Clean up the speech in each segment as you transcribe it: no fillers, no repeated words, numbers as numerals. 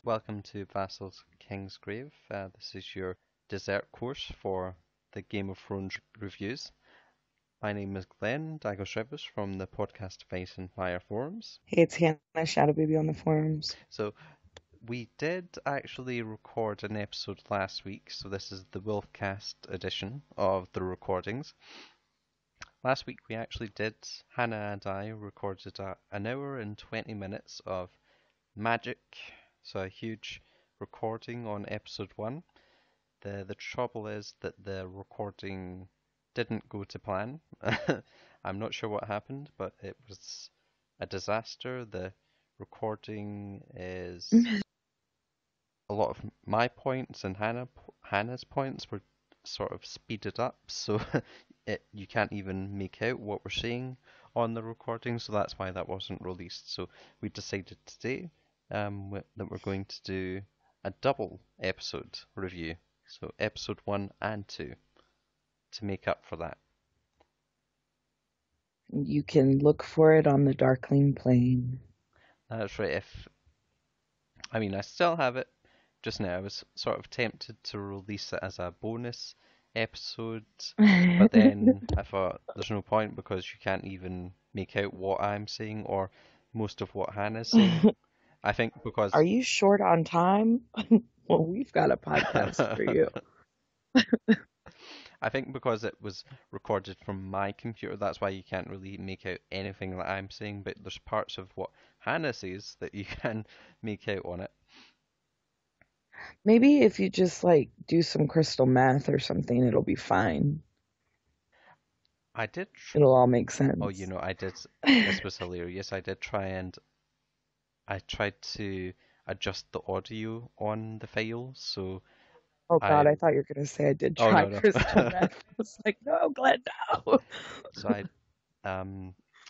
Welcome to Vassal's King's Grave. This is your dessert course for the Game of Thrones reviews. My name is Glen Dagos from the podcast Face and Fire forums. Hey, it's Hannah Shadow Baby on the forums. So we did actually record an episode last week, so this is the WolfCast edition of the recordings. Last week we actually did, Hannah and I recorded an hour and 20 minutes of magic, so a huge recording on episode 1. The trouble is that the recording didn't go to plan. I'm not sure what happened, but it was a disaster. The recording is a lot of my points and Hannah's points were sort of speeded up, so you can't even make out what we're saying on the recording, so that's why that wasn't released. So we decided today that we're going to do a double episode review, so episode 1 and 2, to make up for that. You can look for it on the Darkling Plain. That's right. I still have it just now. I was sort of tempted to release it as a bonus episode, but then I thought there's no point because you can't even make out what I'm saying or most of what Hannah's saying. I think because... Are you short on time? Well, we've got a podcast for you. I think because it was recorded from my computer, that's why you can't really make out anything that I'm saying, but there's parts of what Hannah says that you can make out on it. Maybe if you just do some crystal math or something, it'll be fine. I did. It'll all make sense. Oh, I did. This was hilarious. I did try and I tried to adjust the audio on the file, so. Oh God, I thought you were gonna say I did try crystal meth. I was like, no, Glenn, no. So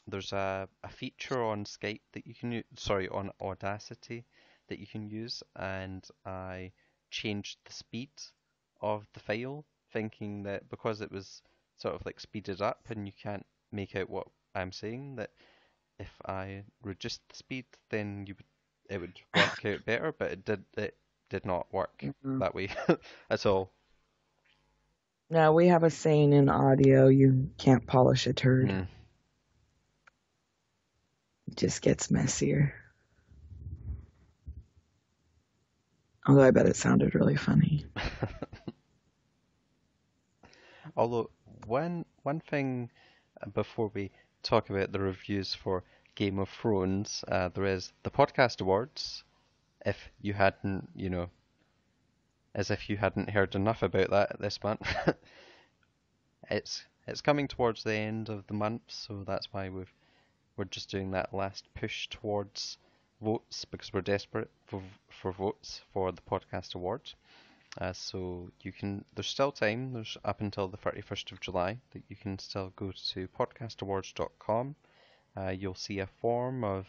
there's a feature on Skype that you can use, on Audacity that you can use, and I changed the speed of the file, thinking that because it was sort of speeded up and you can't make out what I'm saying, that if I reduced the speed, then it would work out better, but it did not work that way at all. No, we have a saying in audio, you can't polish a turd. It just gets messier. Although I bet it sounded really funny. Although, one thing before we talk about the reviews for Game of Thrones, there is the Podcast Awards. If you hadn't, as if you hadn't heard enough about that this month. It's coming towards the end of the month, so that's why we're just doing that last push towards votes because we're desperate for votes for the Podcast Awards. So there's still time. There's up until the 31st of July that you can still go to podcastawards.com. You'll see a form of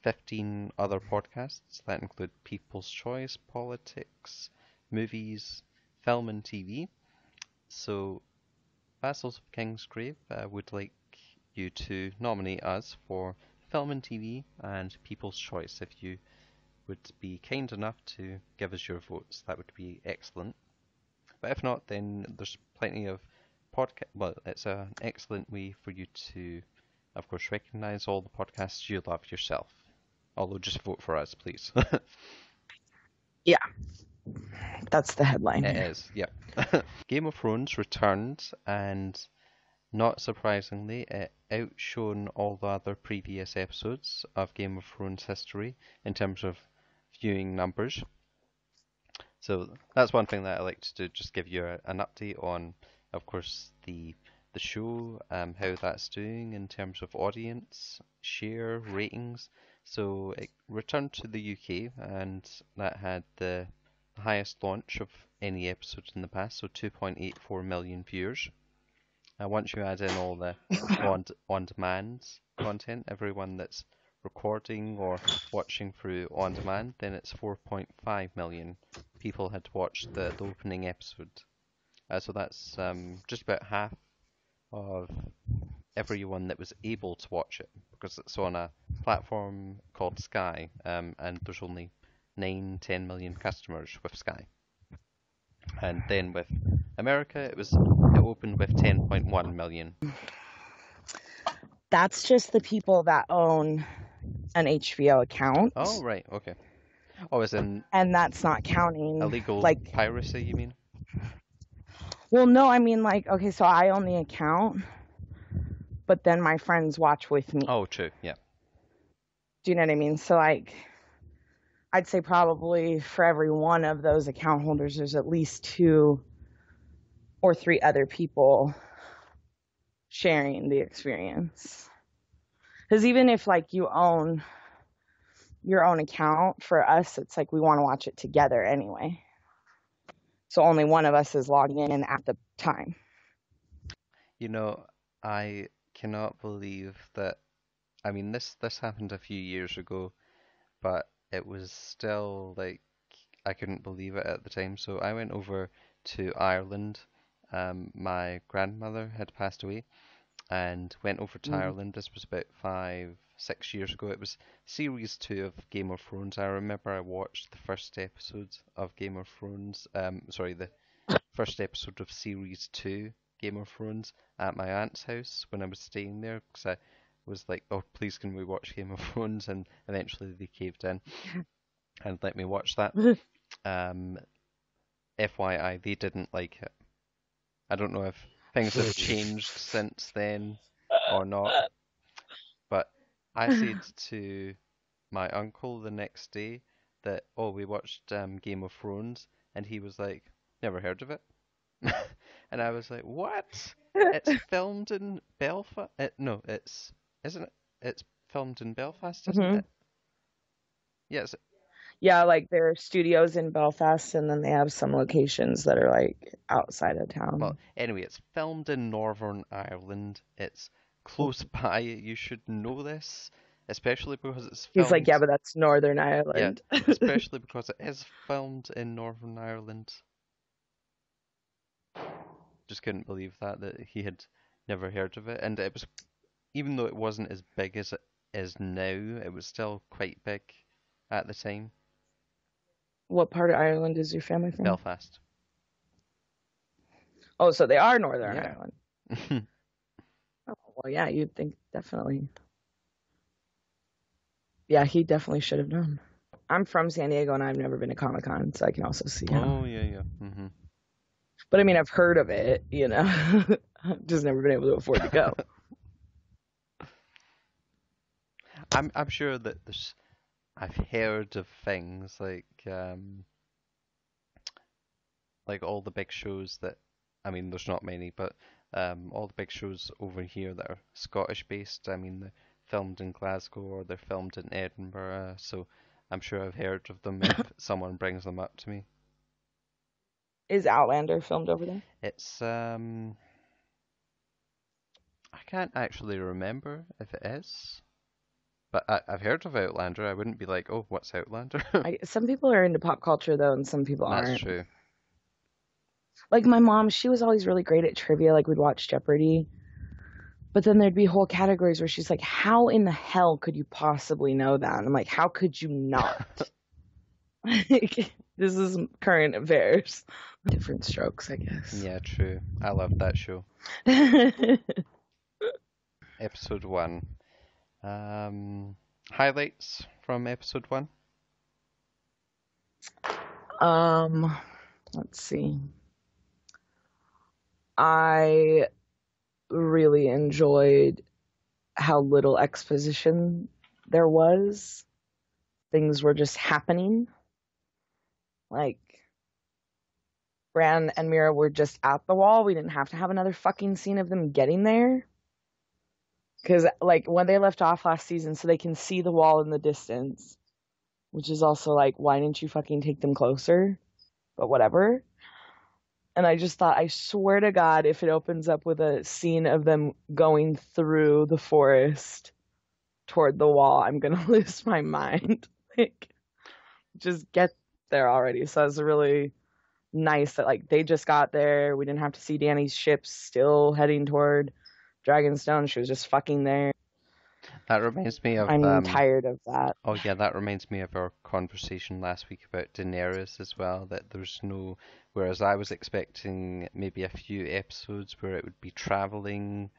15 other podcasts that include People's Choice, Politics, Movies, Film and TV. So Vassals of King's Grave would like you to nominate us for Film and TV and People's Choice. If you would be kind enough to give us your votes, that would be excellent. But if not, then there's plenty of podcast. Well, it's an excellent way for you to, of course, recognise all the podcasts you love yourself. Although, just vote for us, please. Yeah, that's the headline. It is, yep. Game of Thrones returned, and not surprisingly, it outshone all the other previous episodes of Game of Thrones history in terms of viewing numbers. So that's one thing that I like to do, just give you an update on, of course, the show, how that's doing in terms of audience, share, ratings. So it returned to the UK, and that had the highest launch of any episode in the past, so 2.84 million viewers. Once you add in all the on-demand content, everyone that's recording or watching through on-demand, then it's 4.5 million people had watched the opening episode. So that's just about half of everyone that was able to watch it, because it's on a platform called Sky, and there's only 9, 10 million customers with Sky. And then with America, it opened with 10.1 million. That's just the people that own an HBO account. Oh, right, okay. Oh, as in... And that's not counting... illegal piracy, you mean? Well, no, I mean, like, okay, so I own the account, but then my friends watch with me. Oh, true, yeah. Do you know what I mean? So, like, I'd say probably for every one of those account holders, there's at least 2 or 3 other people sharing the experience. Because even if, like, you own your own account, for us, it's like we want to watch it together anyway. So only one of us is logged in at the time. You know, I cannot believe that... I mean, this happened a few years ago, but it was still, like, I couldn't believe it at the time. So I went over to Ireland. My grandmother had passed away, and went over to Ireland. This was about 5, 6 years ago. It was series 2 of Game of Thrones. I remember I watched the first episode of Game of Thrones. Sorry, the first episode of series 2 Game of Thrones at my aunt's house when I was staying there, because I was like, oh, please can we watch Game of Thrones? And eventually they caved in and let me watch that. FYI, they didn't like it. I don't know if things have changed since then or not, but I said to my uncle the next day that, oh, we watched Game of Thrones, and he was like, never heard of it. And I was like, what? It's filmed in Belfast? No, isn't it? It's filmed in Belfast, isn't it? Yes. Yeah, like there are studios in Belfast, and then they have some locations that are like outside of town. Well, anyway, it's filmed in Northern Ireland. It's close by. You should know this, especially because it's filmed... He's like, yeah, but that's Northern Ireland. Yeah, especially because it is filmed in Northern Ireland. Just couldn't believe that he had never heard of it. And it was, even though it wasn't as big as it is now, it was still quite big at the time. What part of Ireland is your family from? Belfast. Oh, so they are Northern Ireland. Oh, well, yeah, you'd think definitely. Yeah, he definitely should have known. I'm from San Diego, and I've never been to Comic-Con, so I can also see how. Oh, yeah. But I mean, I've heard of it, you know. I've just never been able to afford to go. I'm sure that I've heard of things like all the big shows that, I mean, there's not many, but all the big shows over here that are Scottish based, I mean, they're filmed in Glasgow or they're filmed in Edinburgh, so I'm sure I've heard of them if someone brings them up to me. Is Outlander filmed over there? It's I can't actually remember if it is. But I've heard of Outlander. I wouldn't be like, oh, what's Outlander? Some people are into pop culture, though, and some people aren't. That's true. Like my mom, she was always really great at trivia. Like we'd watch Jeopardy. But then there'd be whole categories where she's like, how in the hell could you possibly know that? And I'm like, how could you not? Like, this is current affairs. Different strokes, I guess. Yeah, true. I loved that show. Episode 1. Highlights from episode 1? Let's see. I really enjoyed how little exposition there was. Things were just happening. Like, Bran and Mira were just at the wall. We didn't have to have another fucking scene of them getting there. Because, like, when they left off last season, so they can see the wall in the distance. Which is also like, why didn't you fucking take them closer? But whatever. And I just thought, I swear to God, if it opens up with a scene of them going through the forest toward the wall, I'm going to lose my mind. Like, just get there already. So it was really nice that, like, they just got there. We didn't have to see Dany's ship still heading toward Dragonstone. She was just fucking there. That reminds me of I'm tired of that. oh yeah, that reminds me of our conversation last week about Daenerys as well, that there's no, whereas I was expecting maybe a few episodes where it would be traveling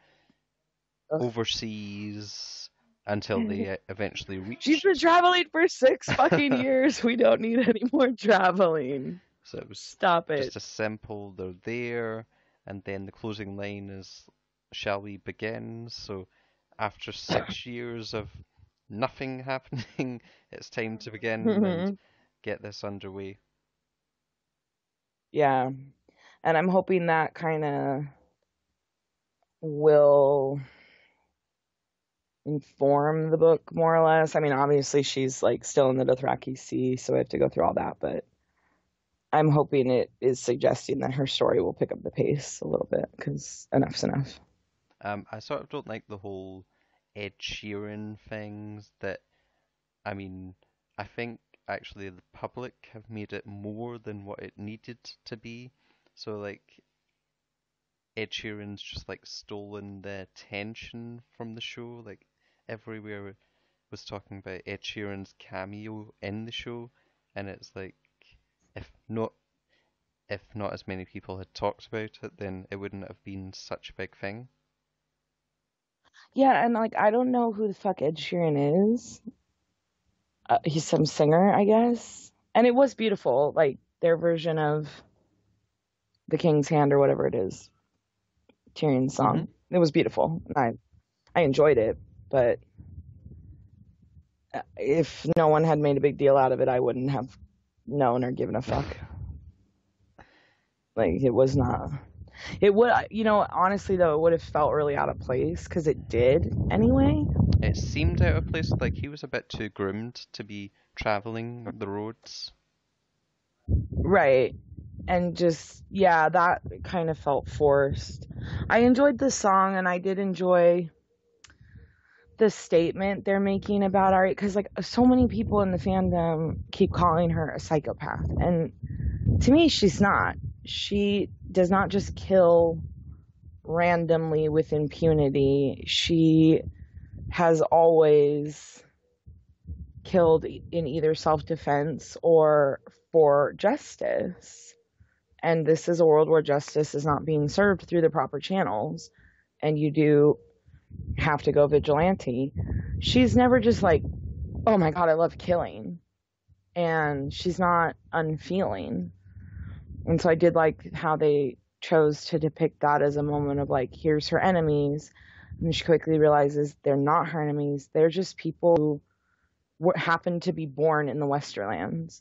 overseas until they eventually She's been reached. traveling for 6 fucking years. We don't need any more traveling. So it was Stop it. just a simple, they're there, and then the closing line is, shall we begin? So after 6 years of nothing happening, it's time to begin and get this underway. Yeah. And I'm hoping that kind of will inform the book more or less. I mean, obviously she's like still in the Dothraki Sea, so I have to go through all that, but I'm hoping it is suggesting that her story will pick up the pace a little bit because enough's enough. I sort of don't like the whole Ed Sheeran things that, I mean, I think actually the public have made it more than what it needed to be. So like Ed Sheeran's just like stolen the attention from the show. Like everywhere was talking about Ed Sheeran's cameo in the show, and it's like if not if not as many people had talked about it, then it wouldn't have been such a big thing. Yeah, and like I don't know who the fuck Ed Sheeran is. He's some singer, I guess. And it was beautiful, like their version of The King's Hand or whatever it is, Tyrion's Hmm. song. It was beautiful. I enjoyed it, but if no one had made a big deal out of it, I wouldn't have known or given a fuck. Like it was not. It would, honestly though, it would have felt really out of place because it did anyway. It seemed out of place, like he was a bit too groomed to be traveling the roads. Right. And just, yeah, that kind of felt forced. I enjoyed the song and I did enjoy the statement they're making about Arya because, like, so many people in the fandom keep calling her a psychopath. And to me, she's not. She does not just kill randomly with impunity. She has always killed in either self-defense or for justice. And this is a world where justice is not being served through the proper channels. And you do have to go vigilante. She's never just like, oh my God, I love killing. And she's not unfeeling. And so I did like how they chose to depict that as a moment of like, here's her enemies. And she quickly realizes they're not her enemies. They're just people who happen to be born in the Westerlands.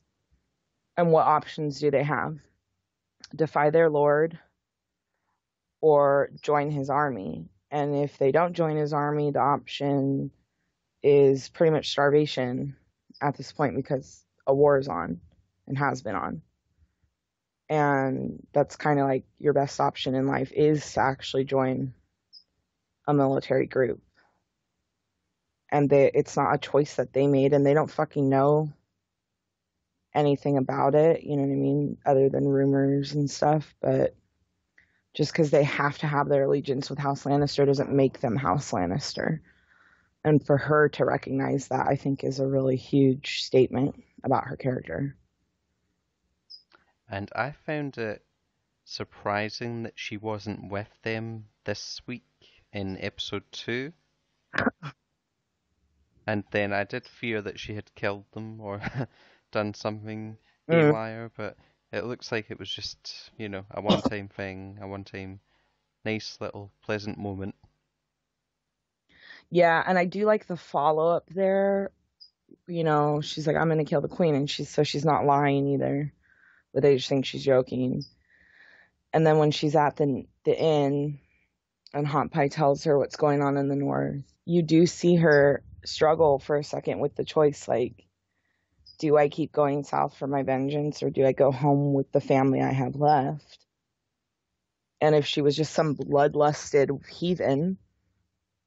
And what options do they have? Defy their lord or join his army. And if they don't join his army, the option is pretty much starvation at this point because a war is on and has been on. And that's kind of like your best option in life is to actually join a military group. And it's not a choice that they made and they don't fucking know anything about it, you know what I mean, other than rumors and stuff. But just because they have to have their allegiance with House Lannister doesn't make them House Lannister. And for her to recognize that, I think, is a really huge statement about her character. And I found it surprising that she wasn't with them this week in episode 2. And then I did fear that she had killed them or done something haywire, but it looks like it was just, a one-time thing, a one-time nice little pleasant moment. Yeah, and I do like the follow-up there. She's like, I'm going to kill the queen, and she's not lying either, but they just think she's joking. And then when she's at the inn and Hot Pie tells her what's going on in the north, you do see her struggle for a second with the choice, like, do I keep going south for my vengeance or do I go home with the family I have left? And if she was just some bloodlusted heathen,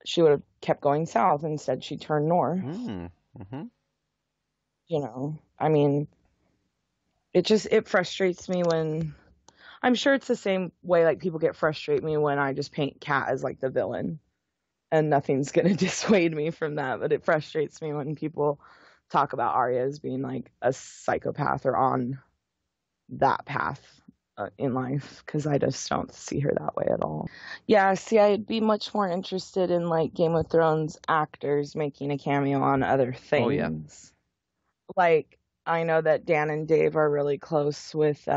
she would have kept going south. Instead, she turned north. Mm-hmm. I mean, it frustrates me when, I'm sure it's the same way like people get frustrated me when I just paint Kat as like the villain and nothing's going to dissuade me from that. But it frustrates me when people talk about Arya as being like a psychopath or on that path in life, because I just don't see her that way at all. Yeah, see, I'd be much more interested in like Game of Thrones actors making a cameo on other things. Oh yeah. Like, I know that Dan and Dave are really close with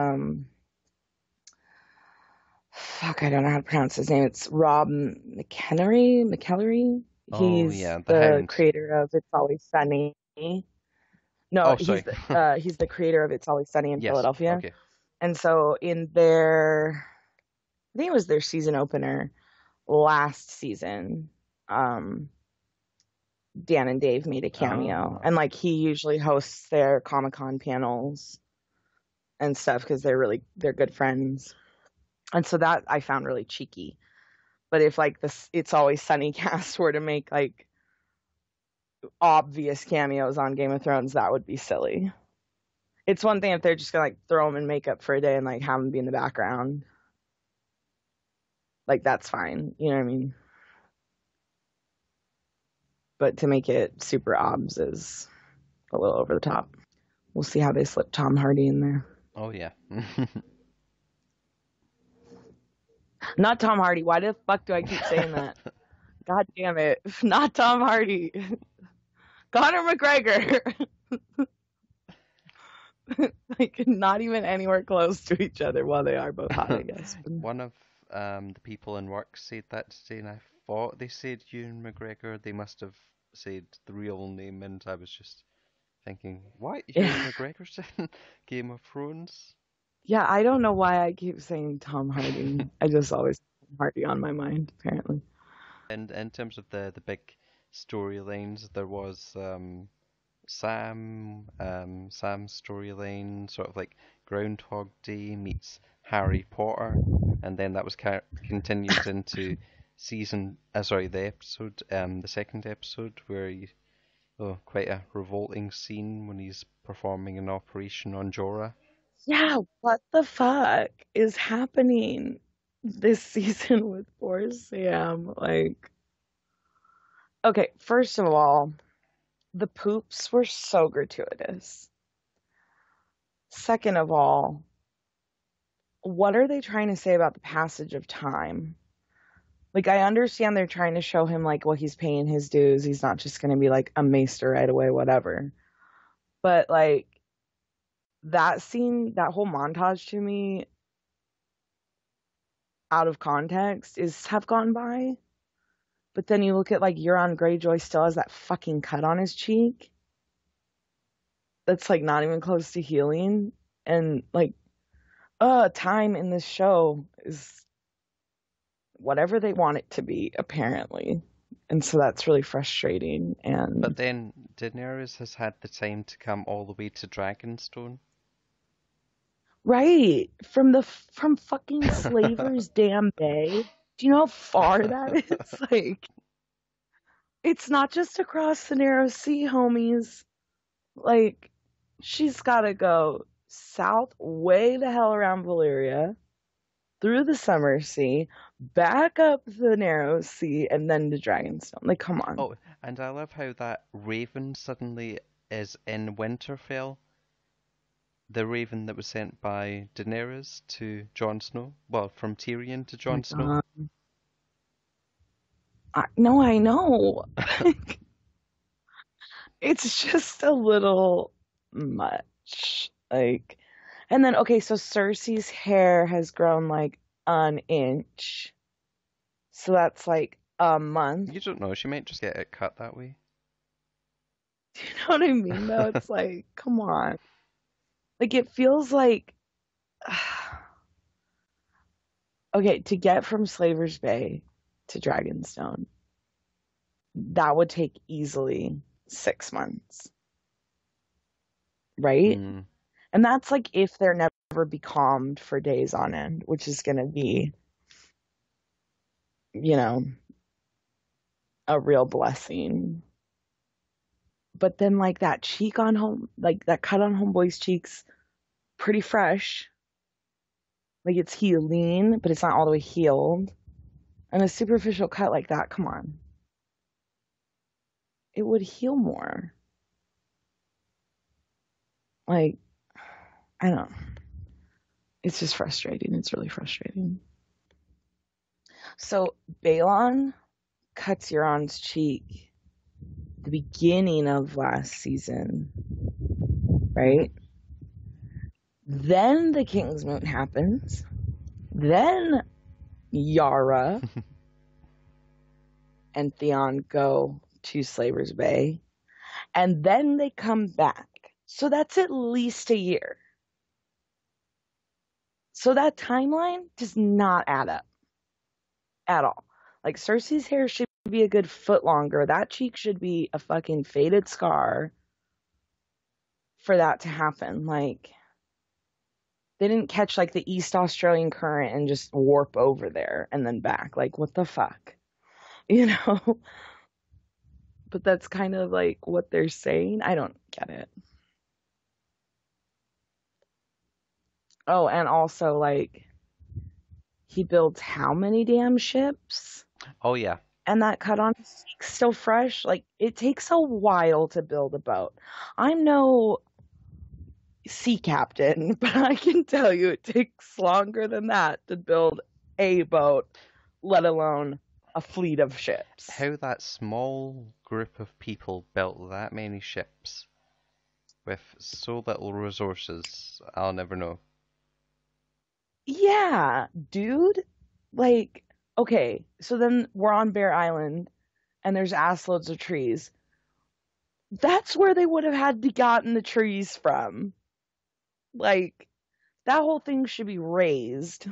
fuck, I don't know how to pronounce his name. It's Rob McEllery. Oh He's yeah, the the Hound. creator of It's Always Sunny. No, Oh, sorry. he's the creator of It's Always Sunny in Yes. Philadelphia. Okay. And so in their, I think it was their season opener last season, Dan and Dave made a cameo. Oh. And like he usually hosts their Comic-Con panels and stuff because they're good friends. And so that I found really cheeky. But if like this It's Always Sunny cast were to make like obvious cameos on Game of Thrones, that would be silly. It's one thing if they're just gonna like throw them in makeup for a day and like have them be in the background. Like that's fine, you know what I mean? But to make it super obs is a little over the top. We'll see how they slip Tom Hardy in there. Oh yeah. Not Tom Hardy. Why the fuck do I keep saying that? God damn it. Not Tom Hardy. Conor McGregor. Like not even anywhere close to each other. Well, they are both hot, I guess. One of the people in work said that today, and I thought they said Ewan McGregor. They must have said the real name, and I was just thinking, what? Ewan McGregor's in Game of Thrones? Yeah, I don't know why I keep saying Tom Hardy. I just always have Tom Hardy on my mind, apparently. And in terms of the big storylines, there was Sam's storyline, sort of like Groundhog Day meets Harry Potter, and then that was continued into the second episode where quite a revolting scene when he's performing an operation on Jorah. Yeah, what the fuck is happening this season with poor Sam? Like, okay, first of all, the poops were so gratuitous. Second of all, what are they trying to say about the passage of time? Like, I understand they're trying to show him, like, well, he's paying his dues. He's not just going to be, like, a maester right away, whatever. But, like, that scene, that whole montage to me, out of context, have gone by. But then you look at, like, Euron Greyjoy still has that fucking cut on his cheek. That's, like, not even close to healing. And, like, time in this show is whatever they want it to be, apparently. And so that's really frustrating. And But then Daenerys has had the time to come all the way to Dragonstone. right, from fucking Slaver's Damn Bay. Do you know how far that is? Like, it's not just across the narrow sea, homies. Like, she's got to go south, way the hell around Valyria, through the Summer Sea, back up the narrow sea, and then to Dragonstone. Like, come on. Oh, and I love how that raven suddenly is in Winterfell. The raven that was sent by Daenerys to Jon Snow. Well, from Tyrion to Jon Snow. No, I know. It's just a little much. Like, and then, okay, so Cersei's hair has grown like an inch. So that's like a month. You don't know, she might just get it cut that way. Do you know what I mean, though? It's like, come on. Like, it feels like. Okay, to get from Slaver's Bay to Dragonstone, that would take easily 6 months. Right? Mm. And that's like if they're never becalmed for days on end, which is going to be, you know, a real blessing. But then, like, that cheek on home, like that cut on Homeboy's cheeks, pretty fresh. Like, it's healing, but it's not all the way healed. And a superficial cut like that, come on. it would heal more. Like, I don't know. It's just frustrating. It's really frustrating. So Balon cuts Euron's cheek the beginning of last season, right? Then the Kingsmoot happens. Then Yara and Theon go to Slaver's Bay. And then they come back. So that's at least a year. So that timeline does not add up at all. Like, Cersei's hair should be a good foot longer. That cheek should be a fucking faded scar for that to happen. Like, they didn't catch, like, the East Australian current and just warp over there and then back. Like, what the fuck? You know? But that's kind of, like, what they're saying. I don't get it. Oh, and also, like, he builds how many damn ships? Oh, yeah. And that cut on his cheek's still fresh. Like, it takes a while to build a boat. I'm no sea captain, but I can tell you it takes longer than that to build a boat, let alone a fleet of ships. How that small group of people built that many ships with so little resources, I'll never know. Yeah, dude. Like, okay, so then we're on Bear Island, and there's ass loads of trees. That's where they would have had to gotten the trees from. Like, that whole thing should be raised.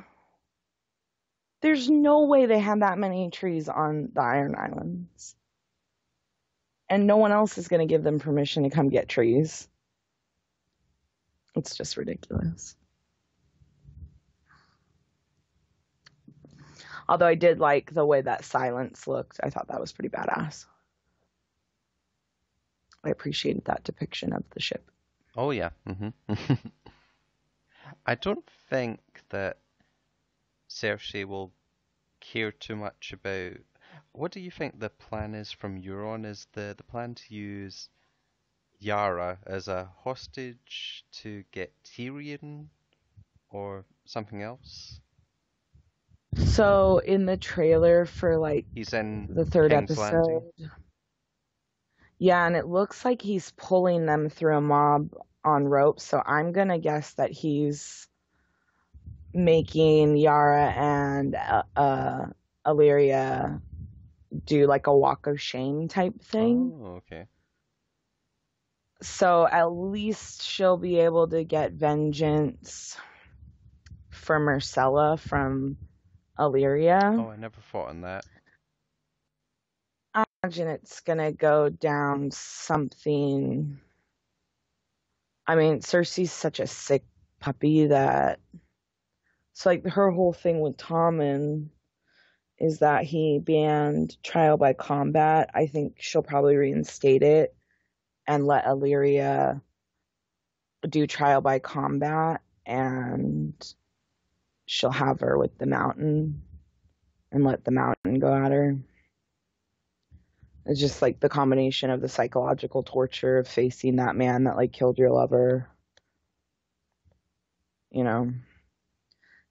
There's no way they had that many trees on the Iron Islands. And no one else is going to give them permission to come get trees. It's just ridiculous. Although I did like the way that silence looked. I thought that was pretty badass. I appreciated that depiction of the ship. Oh, yeah. I don't think that Cersei will care too much about... What do you think the plan is from Euron? Is the plan to use Yara as a hostage to get Tyrion or something else? So in the trailer for like He's in the third King's episode, Landing. yeah, and it looks like he's pulling them through a mob on ropes. So I'm gonna guess that he's making Yara and Illyria do like a walk of shame type thing. Oh, okay. So at least she'll be able to get vengeance for Myrcella from Illyria. Oh, I never thought on that. I imagine it's gonna go down something. I mean, Cersei's such a sick puppy that. So, like, her whole thing with Tommen is that he banned trial by combat. I think she'll probably reinstate it and let Illyria do trial by combat, and she'll have her with the mountain and let the mountain go at her. It's just like the combination of the psychological torture of facing that man that like killed your lover. You know,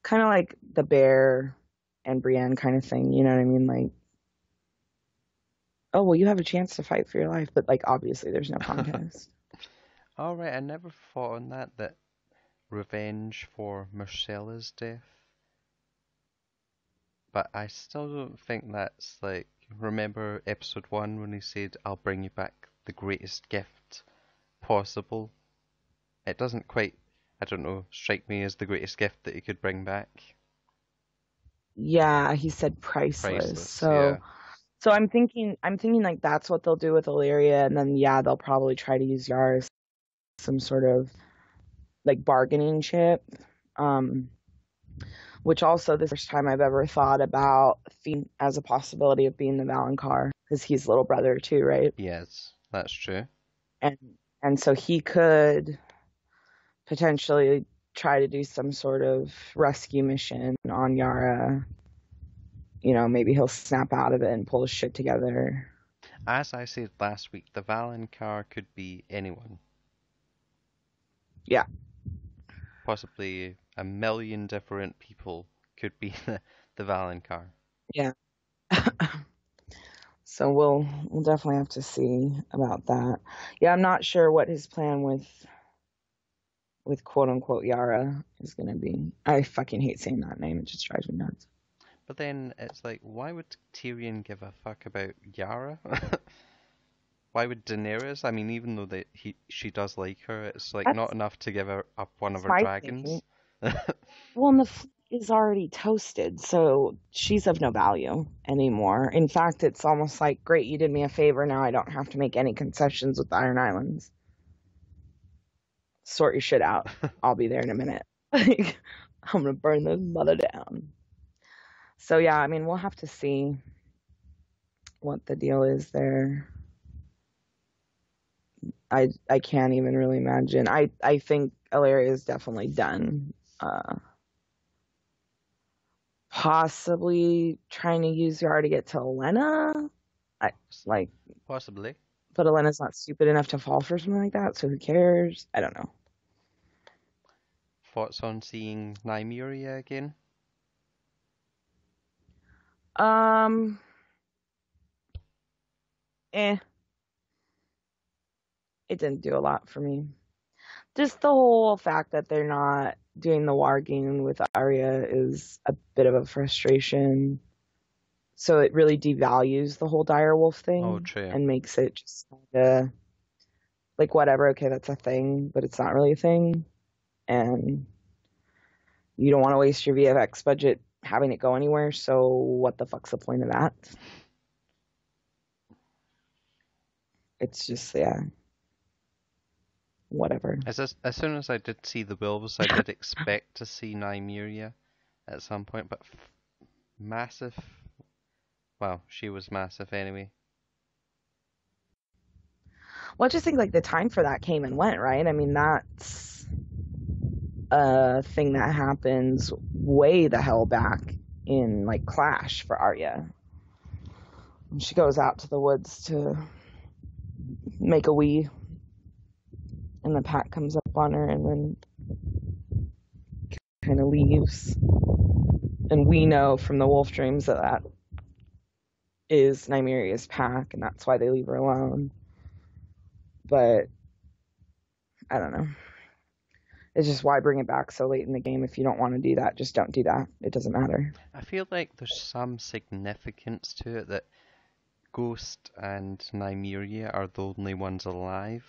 kind of like the Bear and Brienne kind of thing. You know what I mean? Like, oh, well, you have a chance to fight for your life, but like obviously there's no contest. All right, I never thought on that revenge for Myrcella's death. But I still don't think that's like, remember episode 1 when he said, I'll bring you back the greatest gift possible? It doesn't quite, I don't know, strike me as the greatest gift that he could bring back. Yeah, he said priceless. So, yeah. so I'm thinking like that's what they'll do with Illyria, and then yeah, they'll probably try to use Yara as some sort of like bargaining chip. Which also this is the first time I've ever thought about Fiend as a possibility of being the Valonqar, because he's little brother too, right? Yes, that's true. And so he could potentially try to do some sort of rescue mission on Yara. You know, maybe he'll snap out of it and pull his shit together. As I said last week, the Valonqar could be anyone. Yeah, Possibly a million different people could be the Valonqar. yeah. So we'll definitely have to see about that. Yeah, I'm not sure what his plan with quote unquote Yara is gonna be. I fucking hate saying that name. It just drives me nuts. But then it's like, why would Tyrion give a fuck about Yara? Why would Daenerys? I mean, even though she does like her, it's like not That's enough to give her up one of that's her my thing. dragons. Well, and the fleet is already toasted, so she's of no value anymore. In fact, it's almost like, great, you did me a favor. Now I don't have to make any concessions with the Iron Islands. Sort your shit out. I'll be there in a minute. Like, I'm gonna burn this mother down. So yeah, I mean, we'll have to see what the deal is there. I can't even really imagine. I think Ilaria is definitely done. Possibly trying to use Yara to get to Elena. I like, Possibly. but Elena's not stupid enough to fall for something like that. So who cares? I don't know. Thoughts on seeing Nymeria again? Um, eh, it didn't do a lot for me. Just the whole fact that they're not doing the warging with Arya is a bit of a frustration. So it really devalues the whole direwolf Oh, thing true. and makes it just kinda like, whatever, okay, that's a thing, but it's not really a thing. And you don't want to waste your VFX budget having it go anywhere, so what the fuck's the point of that? It's just, yeah, whatever. As soon as I did see the wolves, I did expect to see Nymeria at some point, but massive. Well, she was massive anyway. Well, I just think like the time for that came and went, right? I mean, that's a thing that happens way the hell back in like Clash for Arya. She goes out to the woods to make a wee, and the pack comes up on her and then kind of leaves. And we know from the wolf dreams that that is Nymeria's pack, and that's why they leave her alone. But I don't know. It's just, why bring it back so late in the game? If you don't want to do that, just don't do that. It doesn't matter. I feel like there's some significance to it that Ghost and Nymeria are the only ones alive,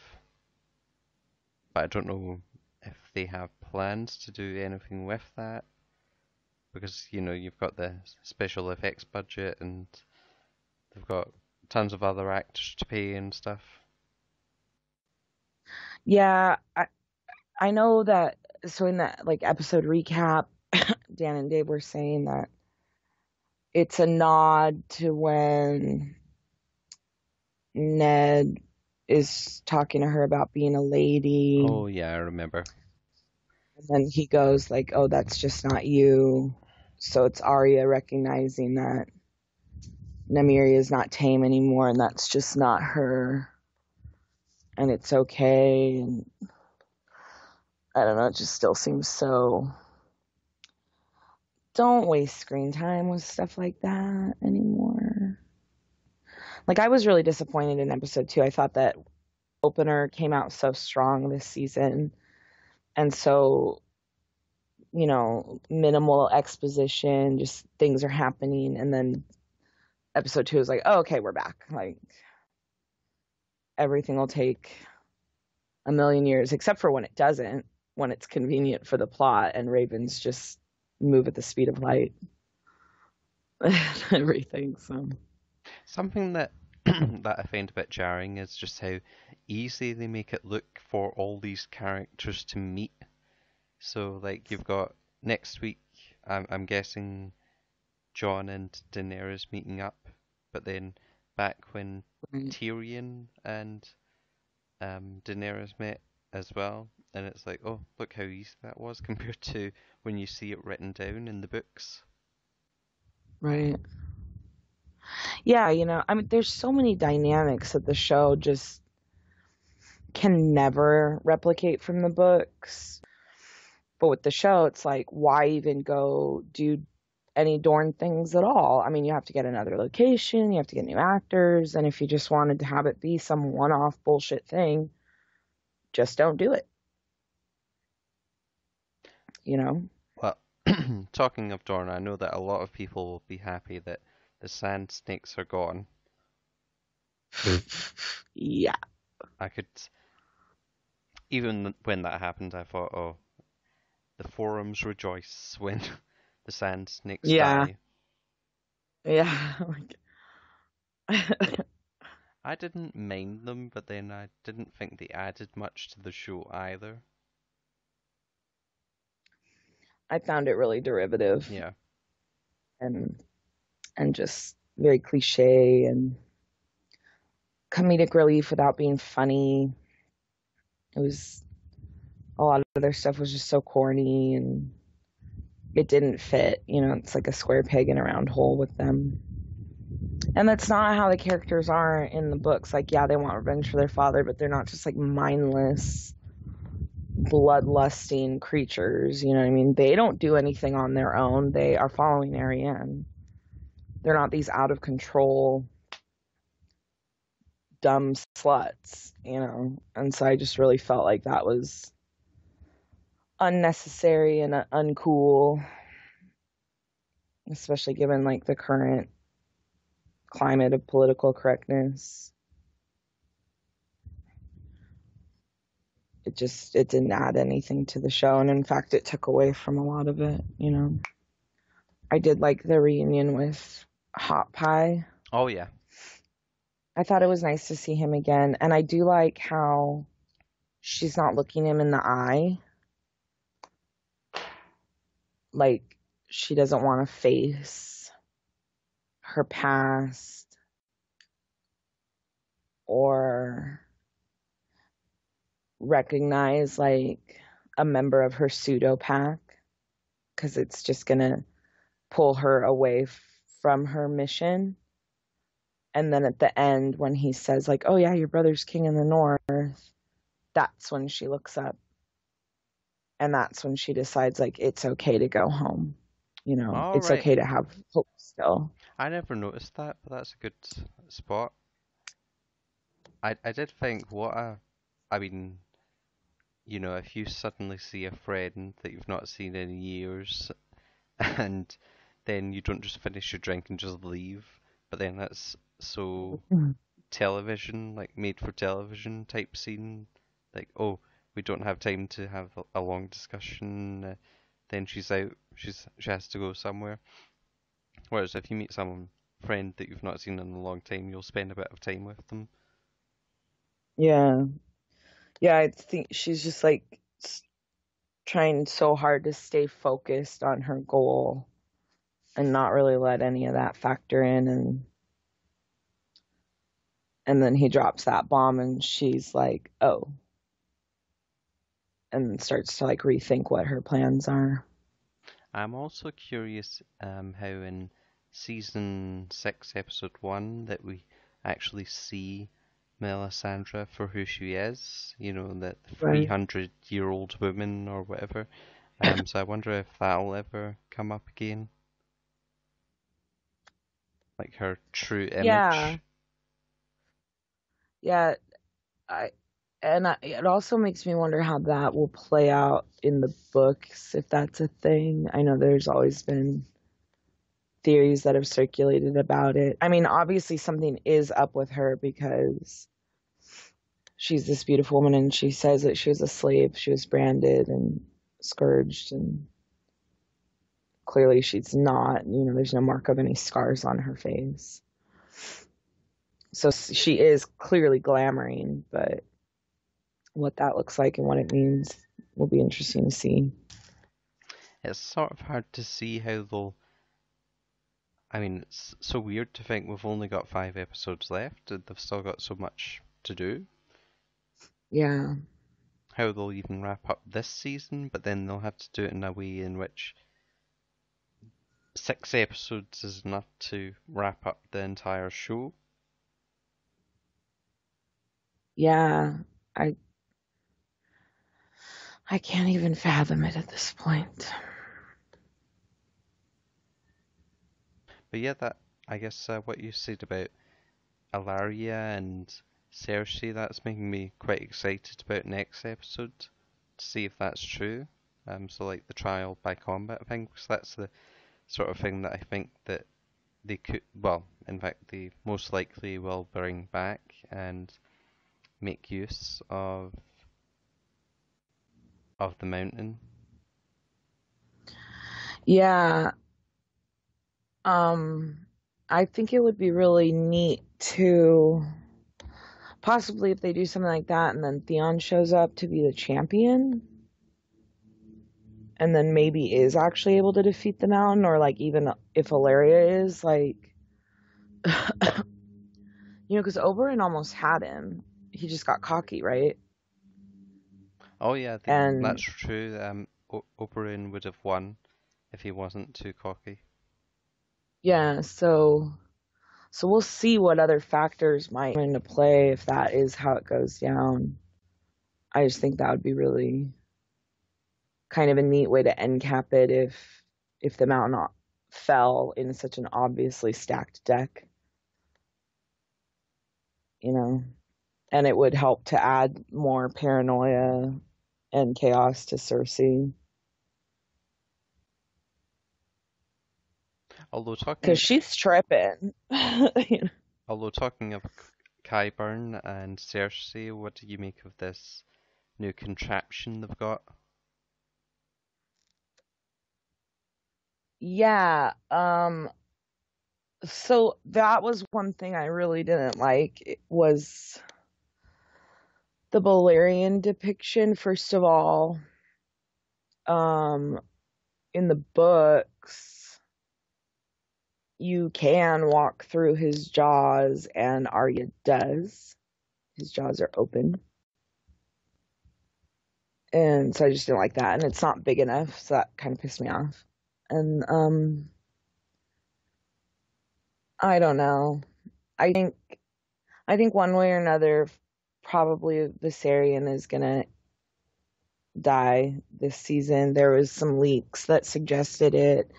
but I don't know if they have plans to do anything with that because you've got the special effects budget and they've got tons of other actors to pay and stuff. Yeah, I know that. So in that like episode recap, Dan and Dave were saying that it's a nod to when Ned is talking to her about being a lady. Oh yeah, I remember. And then he goes like, "Oh, that's just not you." So it's Arya recognizing that Nymeria is not tame anymore, and that's just not her, and it's okay. And I don't know, it just still seems so. Don't waste screen time with stuff like that anymore. Like, I was really disappointed in episode 2. I thought that opener came out so strong this season, and so minimal exposition, just things are happening, and then episode 2 is like, oh, okay, we're back. Like, everything will take a million years, except for when it doesn't, when it's convenient for the plot, and ravens just move at the speed of light. Everything. So Something that that I find a bit jarring is just how easy they make it look for all these characters to meet. So like you've got next week, I'm guessing Jon and Daenerys meeting up, but then back when right. Tyrion and Daenerys met as well, and it's like, oh, look how easy that was compared to when you see it written down in the books. Right. Yeah, I mean, there's so many dynamics that the show just can never replicate from the books. But with the show, it's like, why even go do any Dorne things at all? I mean, you have to get another location, you have to get new actors, and if you just wanted to have it be some one-off bullshit thing, just don't do it, you know? Well, talking of Dorne, I know that a lot of people will be happy that the sand snakes are gone. Yeah. I could, even when that happened, I thought, oh, the forums rejoice when the sand snakes Yeah. die. Yeah. I didn't mind them, but then I didn't think they added much to the show either. I found it really derivative Yeah. and just very cliche and comedic relief without being funny. It was a lot of their stuff was just so corny and it didn't fit. It's like a square peg in a round hole with them. And that's not how the characters are in the books. Like, yeah, they want revenge for their father, but they're not just like mindless, bloodlusting creatures. You know what I mean? They don't do anything on their own. They are following Ariane. They're not these out of control, dumb sluts. And so I just really felt like that was unnecessary and uncool, especially given like the current climate of political correctness. It didn't add anything to the show, and in fact it took away from a lot of it. I did like the reunion with Hot Pie. Oh yeah. I thought it was nice to see him again, and I do like how she's not looking him in the eye. Like, she doesn't want to face her past or recognize like a member of her pseudo pack, because it's just gonna pull her away from her mission. And then at the end, when he says like, oh yeah, your brother's king in the north, that's when she looks up, and that's when she decides like it's okay to go home. All It's right. okay to have hope still. I never noticed that, but that's a good spot. I did think I mean, if you suddenly see a friend that you've not seen in years, and then you don't just finish your drink and just leave, but then that's so television, like made for television type scene, like, oh, we don't have time to have a long discussion. Then she's out. She has to go somewhere. Whereas if you meet someone friend that you've not seen in a long time, you'll spend a bit of time with them. Yeah. Yeah, I think she's just like trying so hard to stay focused on her goal and not really let any of that factor in, and then he drops that bomb and she's like, oh, and starts to like rethink what her plans are. I'm also curious how in season 6, episode 1, that we actually see Melisandre for who she is, that Right. 300-year-old woman or whatever. So I wonder if that'll ever come up again, like her true Yeah. image. Yeah, it also makes me wonder how that will play out in the books, if that's a thing. I know there's always been theories that have circulated about it. I mean, obviously something is up with her because she's this beautiful woman and she says that she was a slave, she was branded and scourged, and clearly she's not. There's no mark of any scars on her face. So she is clearly glamoring, but what that looks like and what it means will be interesting to see. It's sort of hard to see how they'll. I mean, it's so weird to think we've only got 5 episodes left, and they've still got so much to do. Yeah. How they'll even wrap up this season, but then they'll have to do it in a way in which 6 episodes is enough to wrap up the entire show. Yeah, I I can't even fathom it at this point. But yeah, that I guess what you said about Ilaria and Cersei, that's making me quite excited about next episode to see if that's true. So like the trial by combat thing, because that's the sort of thing that I think that they could, well, in fact, they most likely will bring back and make use of the mountain. Yeah, um, I think it would be really neat to possibly if they do something like that and then Theon shows up to be the champion and then maybe is actually able to defeat the mountain, or like even if Ilaria is like, because Oberyn almost had him. He just got cocky, right? Oh yeah, that's And true. Oberyn would have won if he wasn't too cocky. yeah, so we'll see what other factors might come into play if that is how it goes down. I just think that would be really kind of a neat way to end cap it if the mountain fell in such an obviously stacked deck, you know, and it would help to add more paranoia and chaos to Cersei Although because talking she's tripping. You know? although talking of Qyburn and Cersei, what do you make of this new contraption they've got? Yeah, so that was one thing I really didn't like. It was the Balerian depiction, first of all. Um, in the books, you can walk through his jaws, and Arya does. His jaws are open. And so I just didn't like that. And it's not big enough, so that kind of pissed me off. And I don't know. I think I think one way or another, probably Viserion is gonna die this season. There was some leaks that suggested it,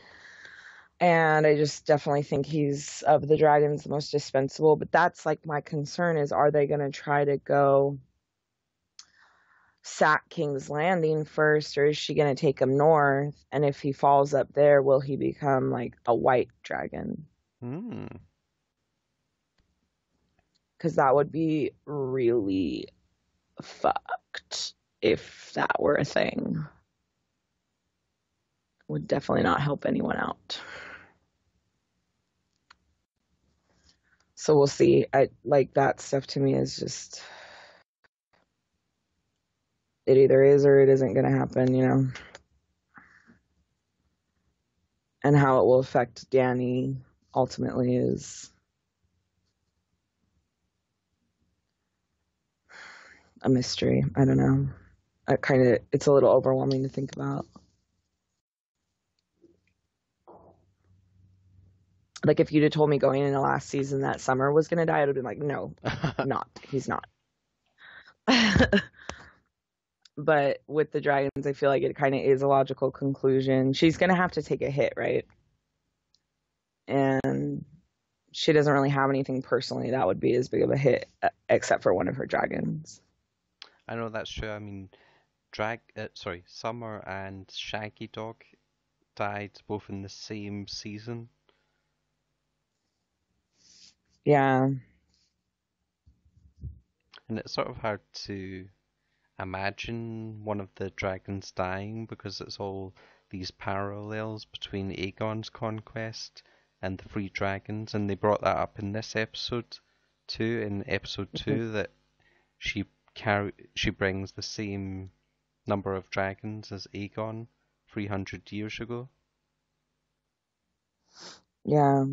and I just definitely think he's of the dragons the most dispensable. But that's like my concern is, are they gonna try to go sack King's Landing first, or is she gonna take him north? And if he falls up there, will he become like a white dragon? Hmm. Because that would be really fucked if that were a thing. Would definitely not help anyone out. So we'll see. I like that stuff to me is just it either is or it isn't going to happen, And how it will affect Danny ultimately is a mystery. I don't know. It's a little overwhelming to think about. Like if you'd have told me going into last season that Summer was going to die, I'd have been like, no, not. He's not. But with the dragons, I feel like it kind of is a logical conclusion. She's going to have to take a hit, right? And she doesn't really have anything personally that would be as big of a hit, except for one of her dragons. I know that's true. I mean, Summer and Shaggy Dog died both in the same season. Yeah. And it's sort of hard to imagine one of the dragons dying because it's all these parallels between Aegon's conquest and the Free Dragons, and they brought that up in this episode too. In episode two, that she she brings the same number of dragons as Aegon 300 years ago. Yeah.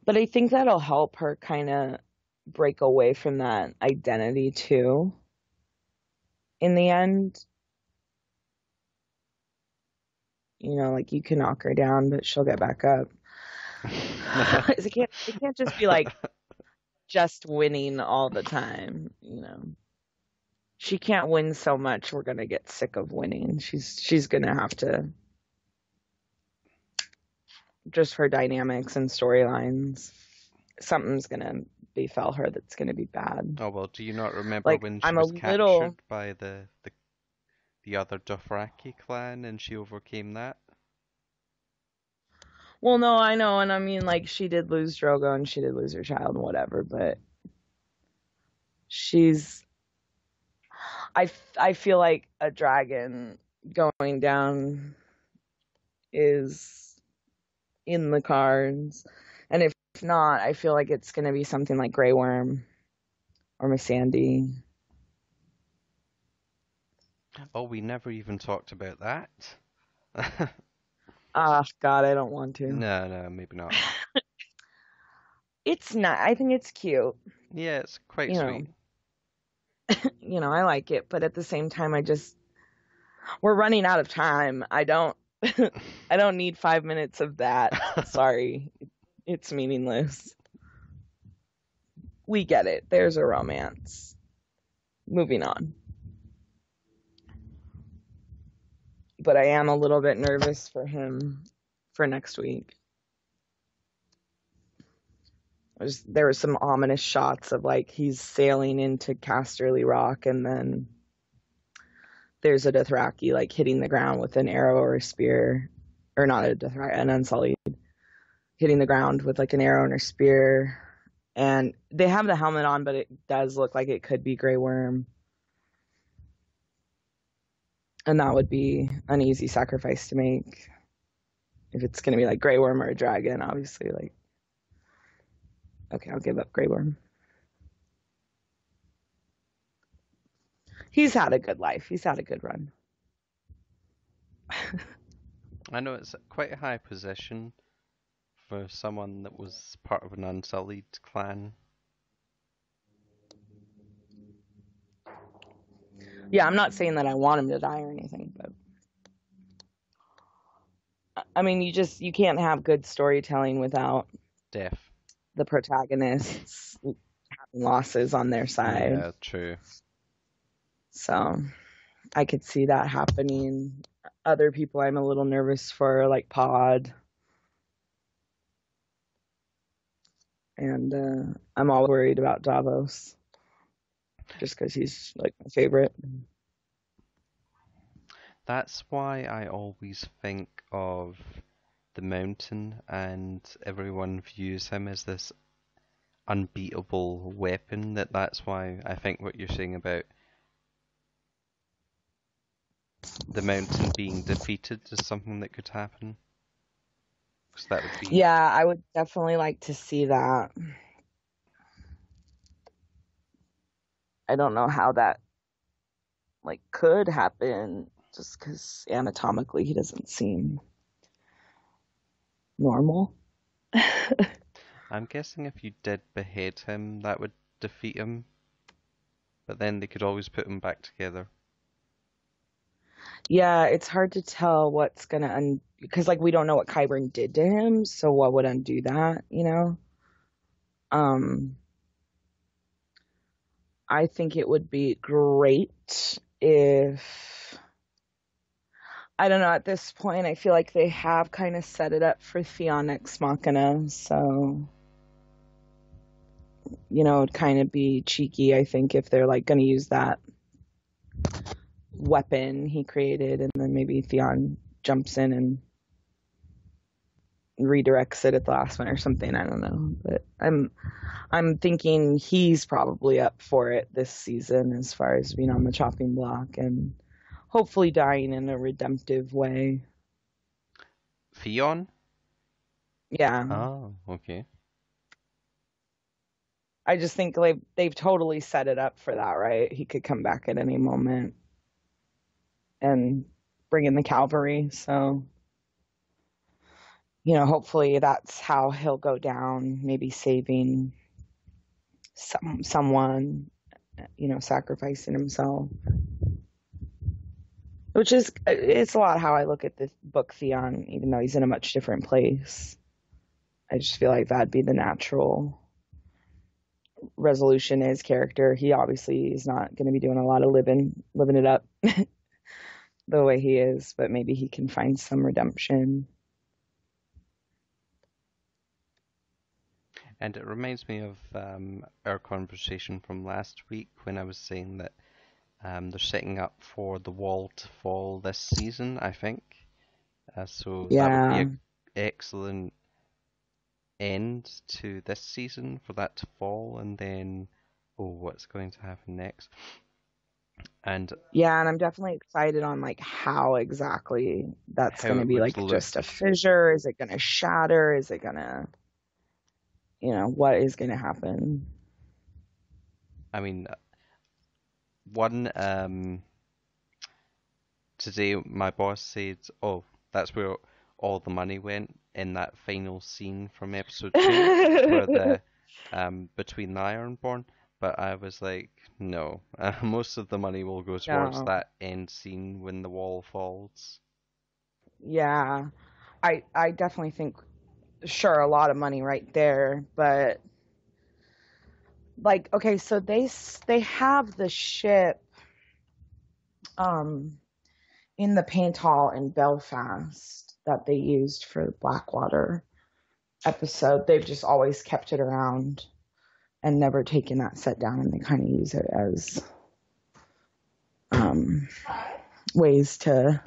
But I think that'll help her kind of break away from that identity too in the end. Like you can knock her down, but she'll get back up. It can't just be like just winning all the time. She can't win so much we're gonna get sick of winning. She's gonna have to, just for dynamics and storylines, something's gonna befell her that's gonna be bad. Oh well, do you not remember Like when she I'm a was captured little by the other Dothraki clan and she overcame that? well, no, I know, and I mean like she did lose Drogo and she did lose her child and whatever, but she's I feel like a dragon going down is in the cards. And if not, I feel like it's going to be something like Grey Worm or Missandei. Oh, we never even talked about that. Ah, God, I don't want to. No, maybe not. It's not. I think it's cute. Yeah, it's quite You sweet. know, I like it, but at the same time, we're running out of time. I don't need 5 minutes of that. Sorry. It's meaningless. We get it. There's a romance. Moving on. But I am a little bit nervous for him for next week. There were some ominous shots of like he's sailing into Casterly Rock, and then there's a Dothraki like hitting the ground with an arrow or a spear, or not a Dothraki, an Unsullied hitting the ground with like an arrow and a spear. And they have the helmet on, but it does look like it could be Grey Worm. And that would be an easy sacrifice to make. If it's going to be like Grey Worm or a dragon, obviously, like, okay, I'll give up Grey Worm. He's had a good life. He's had a good run. I know it's quite a high position for someone that was part of an Unsullied clan. Yeah, I'm not saying that I want him to die or anything, but I mean, you can't have good storytelling without Deaf. the protagonists having losses on their side. Yeah, true. So I could see that happening. Other people I'm a little nervous for, like Pod. And I'm all worried about Davos. Just because he's like my favorite. That's why I always think of the Mountain, and everyone views him as this unbeatable weapon. That's why I think what you're saying about the Mountain being defeated is something that could happen. Because that would be... Yeah, I would definitely like to see that. I don't know how that like could happen, just because anatomically he doesn't seem normal. I'm guessing if you did behead him, that would defeat him. But then they could always put him back together. Yeah, it's hard to tell what's gonna because like we don't know what Qyburn did to him, so what would undo that, I think it would be great if, I don't know, at this point I feel like they have kind of set it up for Theon Ex Machina, so it'd kind of be cheeky, I think, if they're like going to use that weapon he created and then maybe Theon jumps in and redirects it at the last one or something. I don't know, but I'm thinking he's probably up for it this season as far as being on the chopping block and hopefully dying in a redemptive way. Theon? Yeah. Oh, okay. I just think they've totally set it up for that, right? He could come back at any moment and bring in the cavalry, so hopefully that's how he'll go down, maybe saving someone, sacrificing himself. Which is, it's a lot how I look at the book Theon, even though he's in a much different place. I just feel like that'd be the natural resolution. His character, he obviously is not going to be doing a lot of living it up the way he is, but maybe he can find some redemption. And it reminds me of our conversation from last week when I was saying that they're setting up for the wall to fall this season, I think. So that would be Yeah. an excellent end to this season for that to fall, and then, oh, what's going to happen next? And Yeah, and I'm definitely excited on like how exactly that's how going to it be, would like look. just a fissure. Is it going to shatter? Is it going to, what is going to happen? I mean, one today my boss said, "Oh, that's where all the money went in that final scene from episode 2 for the between the Ironborn." But I was like, no, most of the money will go towards No. that end scene when the wall falls. Yeah. I definitely think, sure, a lot of money right there, but like, okay, so they have the ship um in the paint hall in Belfast that they used for the Blackwater episode. They've just always kept it around and never taken that set down, and they kind of use it as um ways to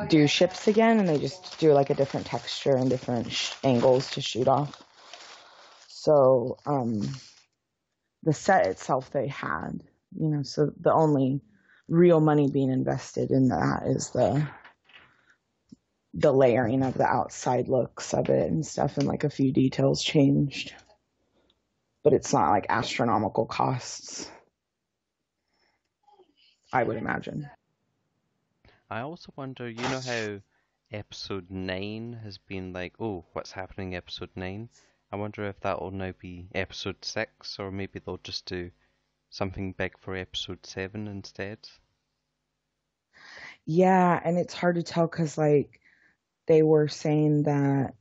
do ships again, and they just do like a different texture and different angles to shoot off. So the set itself they had, so the only real money being invested in that is the layering of the outside looks of it and stuff, and like a few details changed, but it's not like astronomical costs, I would imagine. I also wonder, you know how episode 9 has been like, oh, what's happening episode 9? I wonder if that will now be episode 6, or maybe they'll just do something big for episode 7 instead. Yeah, and it's hard to tell because like they were saying that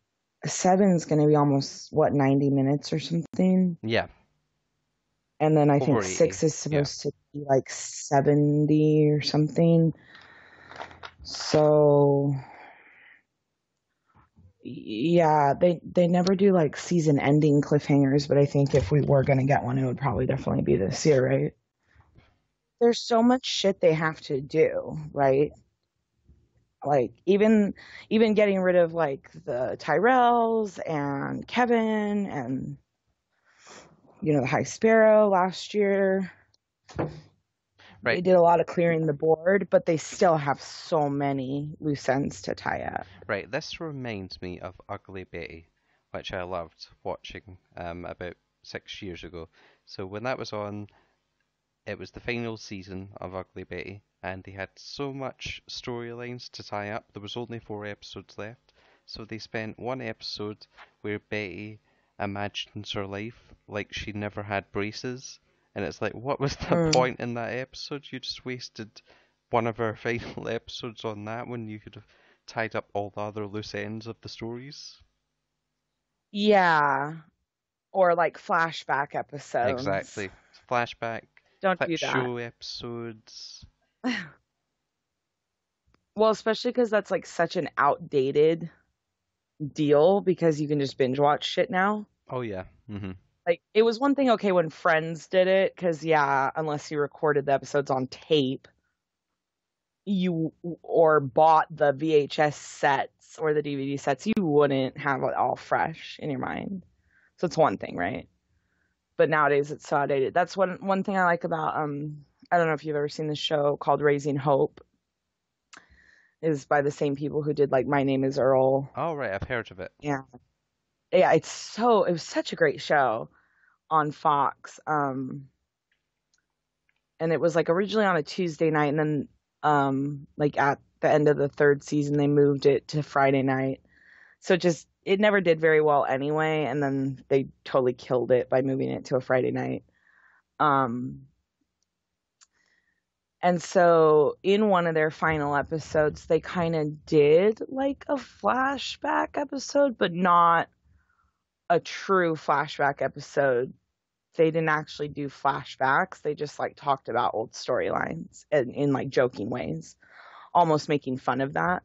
7's going to be almost, what, 90 minutes or something? Yeah, And then I think over 80. 6 is Yeah. supposed to be like 70 or something. So yeah, they never do like season ending cliffhangers, but I think if we were going to get one, it would probably definitely be this year, right? There's so much shit they have to do, right? Like even getting rid of like the Tyrells and Kevin and the High Sparrow last year. They Right, did a lot of clearing the board, but they still have so many loose ends to tie up. right. This reminds me of Ugly Betty, which I loved watching about 6 years ago. So when that was on, it was the final season of Ugly Betty, and they had so much storylines to tie up. There was only 4 episodes left, so they spent one episode where Betty imagines her life like she never had braces, and it's like, what was the Mm. point in that episode? You just wasted one of our final episodes on that when you could have tied up all the other loose ends of the stories. Yeah, or like flashback episodes. Exactly. Flashback, Don't clip do that. show episodes. Well, especially because that's like such an outdated deal because you can just binge watch shit now. Oh yeah. Like it was one thing, okay, when Friends did it, because yeah, unless you recorded the episodes on tape, you or bought the VHS sets or the DVD sets, you wouldn't have it all fresh in your mind. So it's one thing, right? But nowadays it's so outdated. That's one thing I like about I don't know if you've ever seen this show called Raising Hope, is by the same people who did like My Name is Earl. Oh right, I've heard of it. Yeah. Yeah, it was such a great show on Fox. And it was like originally on a Tuesday night, and then like at the end of the third season they moved it to Friday night. So it never did very well anyway, and then they totally killed it by moving it to a Friday night. And so in one of their final episodes, they kind of did like a flashback episode, but not a true flashback episode. They didn't actually do flashbacks. They just like talked about old storylines in like joking ways, almost making fun of that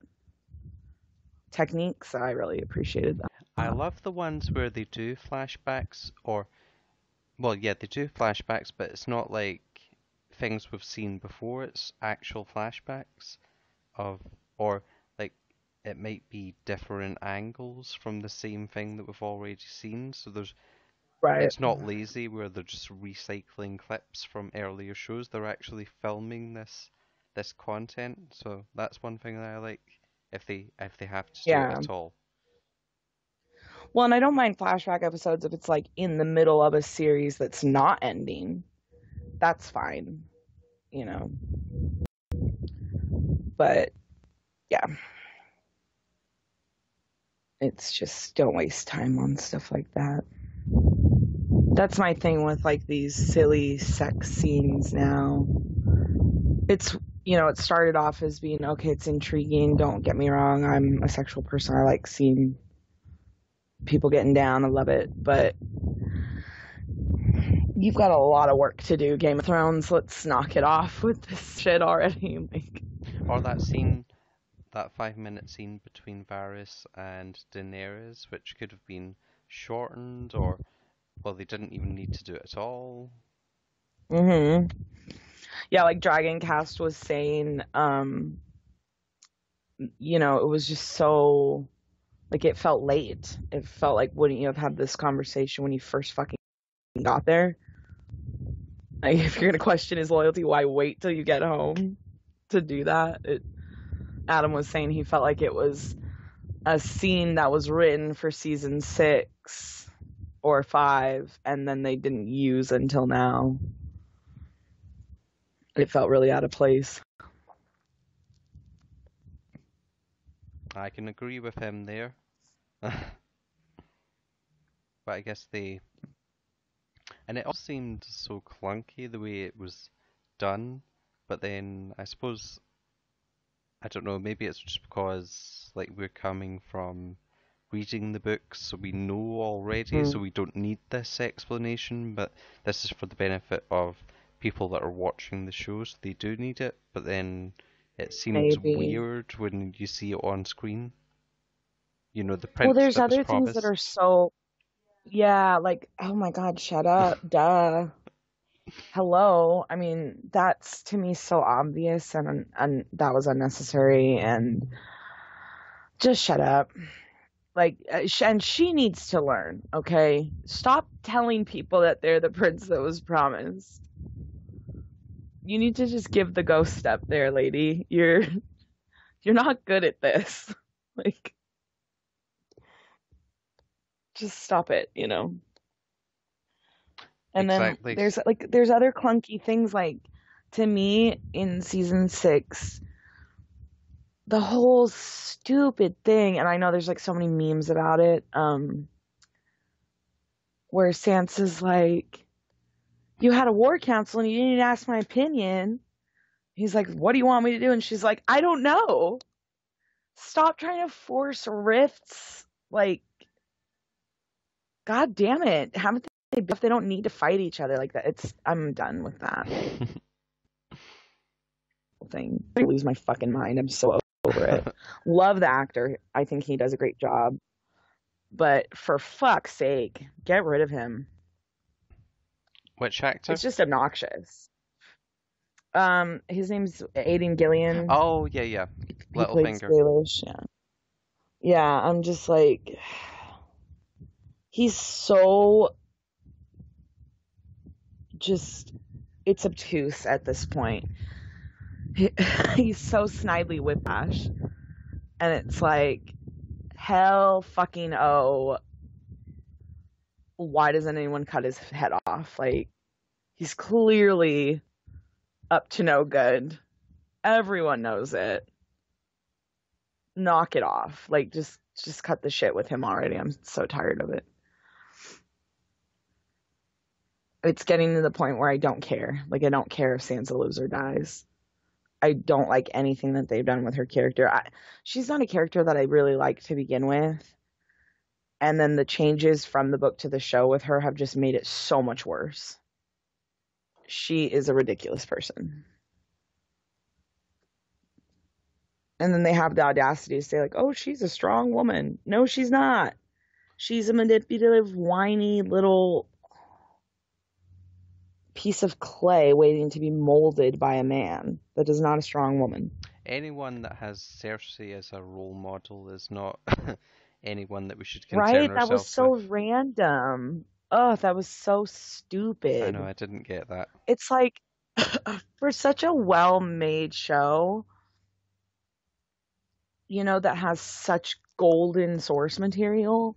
technique. So I really appreciated that. I love the ones where they do flashbacks, or, well, yeah, they do flashbacks, but it's not like things we've seen before, it's actual flashbacks of, or like it might be different angles from the same thing that we've already seen. So Right. it's not lazy where they're just recycling clips from earlier shows. They're actually filming this content. So that's one thing that I like if they have to do it Yeah. at all. Well, and I don't mind flashback episodes if it's like in the middle of a series that's not ending. That's fine, you know. But yeah. It's just don't waste time on stuff like that. That's my thing with like these silly sex scenes now. It's, it started off as being, okay, it's intriguing. Don't get me wrong. I'm a sexual person. I like seeing people getting down. I love it. But you've got a lot of work to do, Game of Thrones. Let's knock it off with this shit already. Like, Or that scene, that 5 minute scene between Varys and Daenerys, which could have been shortened, or, well, they didn't even need to do it at all. Yeah, like Dragoncast was saying, it was just so, like, it felt late. It felt like, wouldn't you have had this conversation when you first fucking got there? Like, if you're gonna question his loyalty, why wait till you get home to do that? Adam was saying he felt like it was a scene that was written for season 6 or 5, and then they didn't use until now. It felt really out of place. I can agree with him there. But I guess and it all seemed so clunky the way it was done. But then I suppose, I don't know, maybe it's just because like we're coming from reading the books, so we know already, so we don't need this explanation. But this is for the benefit of people that are watching the show, so they do need it. But then it seemed Maybe. weird when you see it on screen. The Well, prince there's that was other things that promised. are so, yeah, like, oh my God, shut up, duh. Hello. I mean, that's to me so obvious, and that was unnecessary, and just shut up. Like, and she needs to learn, okay? Stop telling people that they're the prince that was promised. You need to just give the ghost step there, lady. You're not good at this. Like, just stop it, And then Exactly. there's other clunky things, like, to me in season 6, the whole stupid thing, and I know there's like so many memes about it, where Sansa's like, you had a war council and you didn't ask my opinion. He's like, what do you want me to do? And she's like, I don't know. Stop trying to force rifts. Like, God damn it. Haven't they, if they don't need to fight each other like that? I'm done with that thing. I lose my fucking mind. I'm so over it. Love the actor. I think he does a great job. But for fuck's sake, get rid of him. Which actor? It's just obnoxious. His name's Aidan Gillian. Oh, yeah. He played Littlefinger. Baelish. Yeah, I'm just like, he's so just, it's obtuse at this point. He's so snidely whiplash. And it's like, hell fucking oh, why doesn't anyone cut his head off? Like, he's clearly up to no good. Everyone knows it. Knock it off. Like, just cut the shit with him already. I'm so tired of it. It's getting to the point where I don't care. Like, I don't care if Sansa lives or dies. I don't like anything that they've done with her character. She's not a character that I really like to begin with. And then the changes from the book to the show with her have just made it so much worse. She is a ridiculous person. And then they have the audacity to say, like, oh, she's a strong woman. No, she's not. She's a manipulative, whiny little piece of clay waiting to be molded by a man. That is not a strong woman. Anyone that has Cersei as a role model is not anyone that we should concern Right? That was ourselves with. so random. Oh, that was so I know, stupid. I didn't get that. It's like, for such a well-made show, that has such golden source material,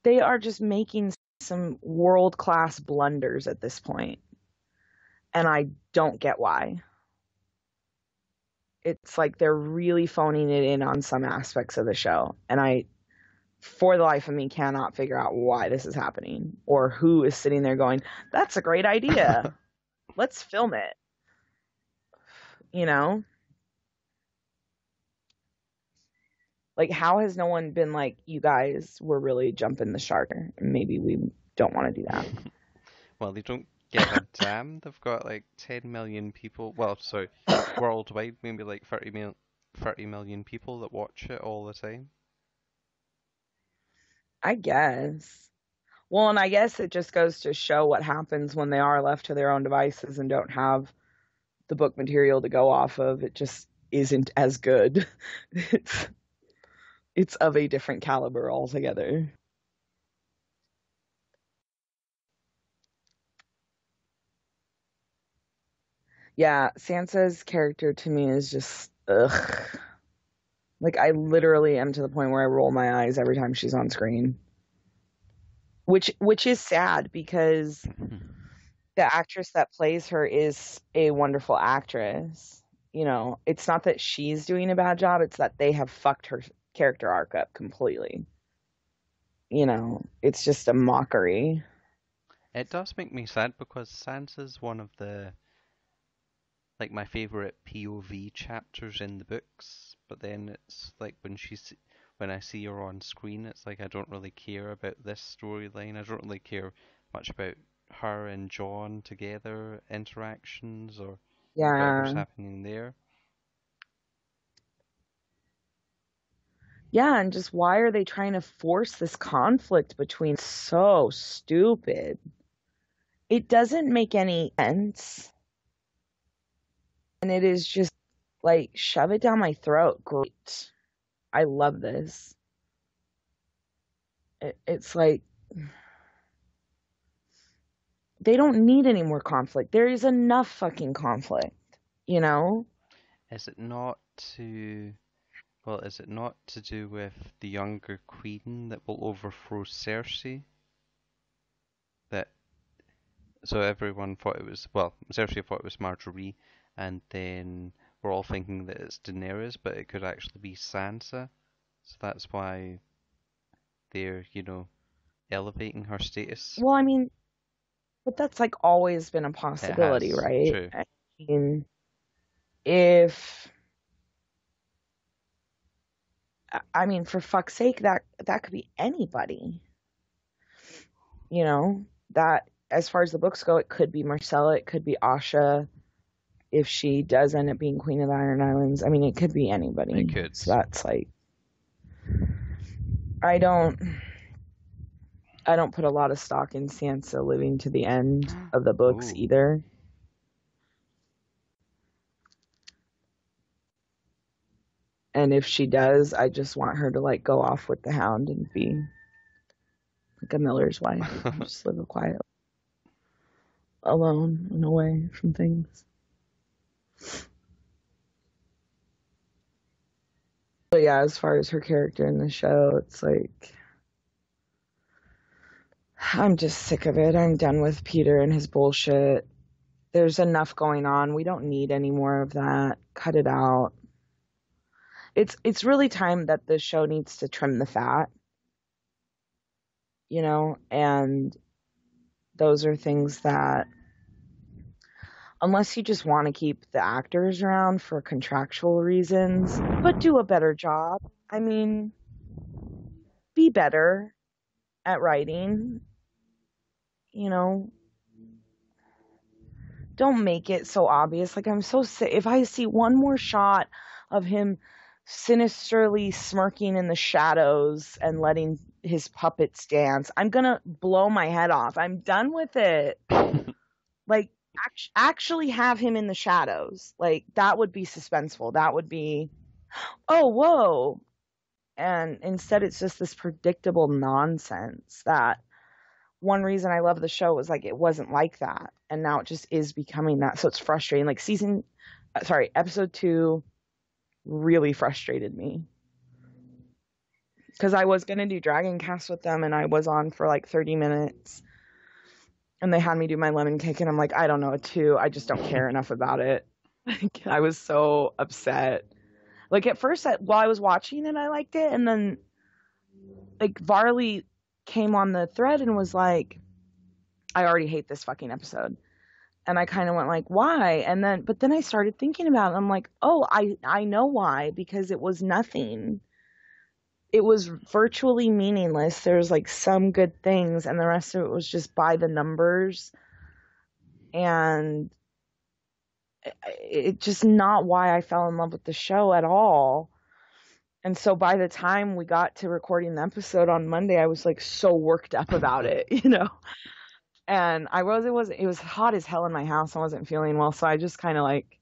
they are just making some world-class blunders at this point. And I don't get why. It's like they're really phoning it in on some aspects of the show. And I, for the life of me, cannot figure out why this is happening or who is sitting there going, that's a great idea. Let's film it. Like, how has no one been like, you guys were really jumping the shark? Maybe we don't want to do that. Well, they don't give a damn. They've got like 10 million people. Well, sorry, worldwide, maybe like 30 million people that watch it all the time. I guess. Well, and I guess it just goes to show what happens when they are left to their own devices and don't have the book material to go off of. It just isn't as good. It's of a different caliber altogether. Yeah, Sansa's character to me is just ugh. Like, I literally am to the point where I roll my eyes every time she's on screen. Which is sad because the actress that plays her is a wonderful actress. It's not that she's doing a bad job, it's that they have fucked her character arc up completely. It's just a mockery. It does make me sad because Sansa's one of the like my favorite POV chapters in the books, but then it's like when I see her on screen, it's like I don't really care about this storyline. I don't really care much about her and Jon together interactions or whatever's Yeah. happening there. Yeah, and just why are they trying to force this conflict between so stupid? It doesn't make any sense. And it is just like, shove it down my throat. Great. I love this. It's like they don't need any more conflict. There is enough fucking conflict, you know? Is it not to Well, is it not to do with the younger queen that will overthrow Cersei? That so everyone thought it was Cersei thought it was Marjorie, and then we're all thinking that it's Daenerys, but it could actually be Sansa. So that's why they're, elevating her status. Well, I mean, but that's like always been a It possibility, has, right? true. I mean, if for fuck's sake, that could be anybody. That as far as the books go, it could be Marcella, it could be Asha, if she does end up being Queen of the Iron Islands. I mean, it could be anybody. It could. So that's like, I don't put a lot of stock in Sansa living to the end of the books Ooh. either. And if she does, I just want her to like go off with the Hound and be like a miller's wife. Just live a quiet, alone and away from things. But yeah, as far as her character in the show, it's like, I'm just sick of it. I'm done with Peter and his bullshit. There's enough going on. We don't need any more of that. Cut it out. It's really time that the show needs to trim the fat, and those are things that unless you just want to keep the actors around for contractual reasons, but do a better job. I mean, be better at writing, you know, don't make it so obvious. Like, I'm so sick. If I see one more shot of him sinisterly smirking in the shadows and letting his puppets dance, I'm gonna blow my head off. I'm done with it. Like, actually have him in the shadows. Like, that would be suspenseful. That would be, oh, whoa. And instead, it's just this predictable nonsense that one reason I love the show was like it wasn't like that. And now it just is becoming that. So it's frustrating. Like episode 2 really frustrated me. Because I was going to do Dragoncast with them and I was on for like 30 minutes. And they had me do my lemon cake and I'm like, I don't know, 2. I just don't care enough about it. I was so upset. Like at first, while I was watching it, I liked it. And then like Varley came on the thread and was like, I already hate this fucking episode. And I kind of went like, why? But then I started thinking about it. I'm like, oh, I know why, because it was nothing. It was virtually meaningless. There's like some good things and the rest of it was just by the numbers. And it's just not why I fell in love with the show at all. And so by the time we got to recording the episode on Monday, I was like so worked up about it, you know? And it was hot as hell in my house. I wasn't feeling well. So I just kind of like,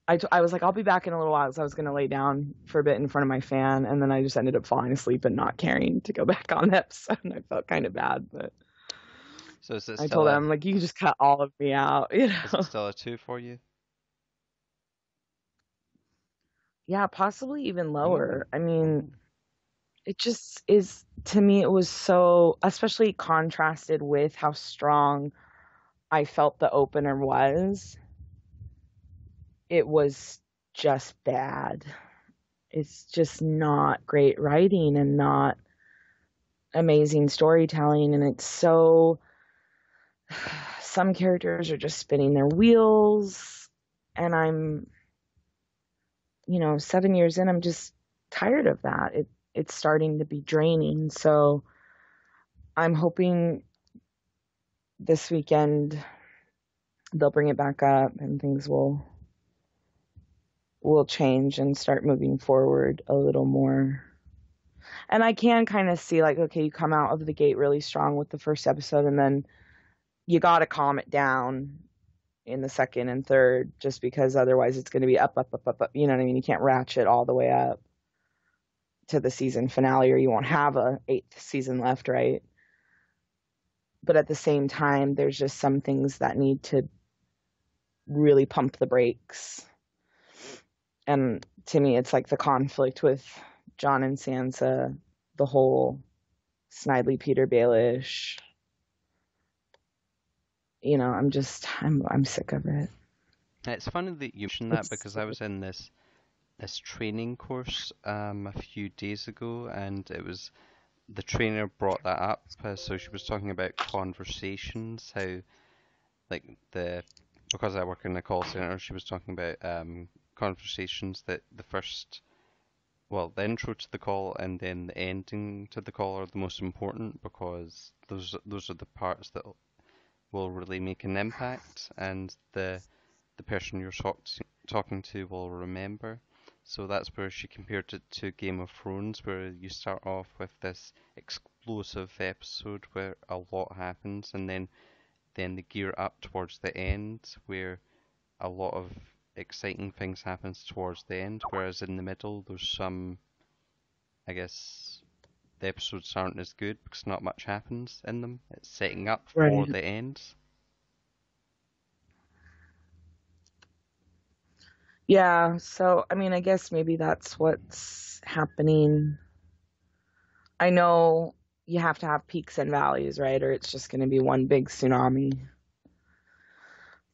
I was like, I'll be back in a little while. So I was going to lay down for a bit in front of my fan. And then I just ended up falling asleep and not caring to go back on the episode. And I felt kind of bad, but So is it I still told them, like, you can just cut all of me out, you know? is it still a 2 for you? Yeah, possibly even lower. Oh. I mean, it just is, to me, it was so, especially contrasted with how strong I felt the opener was. It was just bad. It's just not great writing and not amazing storytelling. And it's so, some characters are just spinning their wheels. And I'm, 7 years in, I'm just tired of that. It's starting to be draining. So I'm hoping this weekend they'll bring it back up and things will change and start moving forward a little more. And I can kind of see like, okay, you come out of the gate really strong with the first episode and then you got to calm it down in the second and third, just because otherwise it's going to be up, up, up, up, up. You know what I mean? You can't ratchet all the way up to the season finale or you won't have a 8th season left, right? But at the same time, there's just some things that need to really pump the brakes. And to me, it's like the conflict with Jon and Sansa, the whole Snidely Peter Baelish. I'm sick of it. It's funny that you mentioned that because I was in this training course a few days ago, and it was the trainer brought that up. So she was talking about conversations, how like because I work in a call center, she was talking about conversations that the intro to the call and then the ending to the call are the most important because those are the parts that will really make an impact and the person you're talking to will remember. So that's where she compared it to Game of Thrones, where you start off with this explosive episode where a lot happens, and then they gear up towards the end, where a lot of exciting things happens towards the end, whereas in the middle there's some, I guess, the episodes aren't as good because not much happens in them. It's setting up for Right. the ends. Yeah, so I mean, I guess maybe that's what's happening. I know you have to have peaks and valleys, right? Or it's just going to be one big tsunami.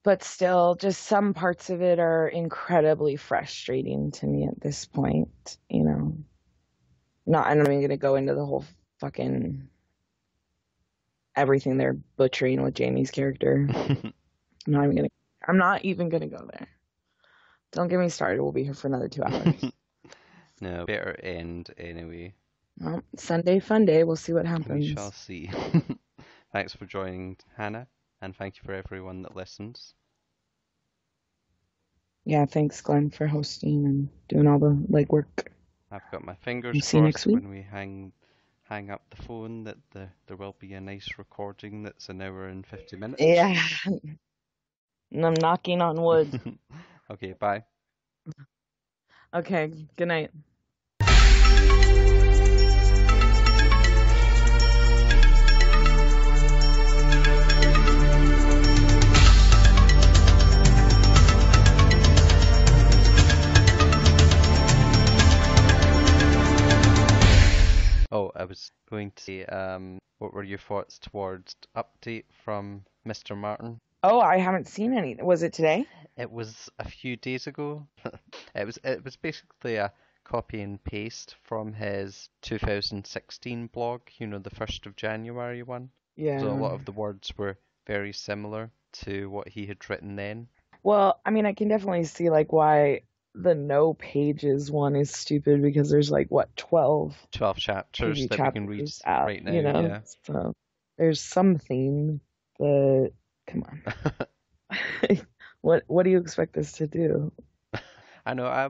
But still, just some parts of it are incredibly frustrating to me at this point, I'm not even going to go into the whole fucking everything they're butchering with Jamie's character. I'm not even gonna go there. Don't get me started. We'll be here for another 2 hours. No, better end anyway. Well, Sunday fun day. We'll see what We happens. shall see. Thanks for joining, Hannah, and thank you for everyone that listens. Yeah, thanks, Glen, for hosting and doing all the legwork. I've got my fingers We'll see you next crossed week. when we hang up the phone that there will be a nice recording that's an hour and 50 minutes. Yeah. And I'm knocking on wood. Okay, bye. Okay, good night. Oh, I was going to say, what were your thoughts towards update from Mr. Martin? Oh, I haven't seen any. Was it today? It was a few days ago. It was basically a copy and paste from his 2016 blog, the 1st of January one. Yeah. So a lot of the words were very similar to what he had written then. Well, I mean, I can definitely see like why the no pages one is stupid because there's like what 12 chapters that we can read chapters out, right now, yeah. So there's something, but come on. What do you expect us to do? I know, I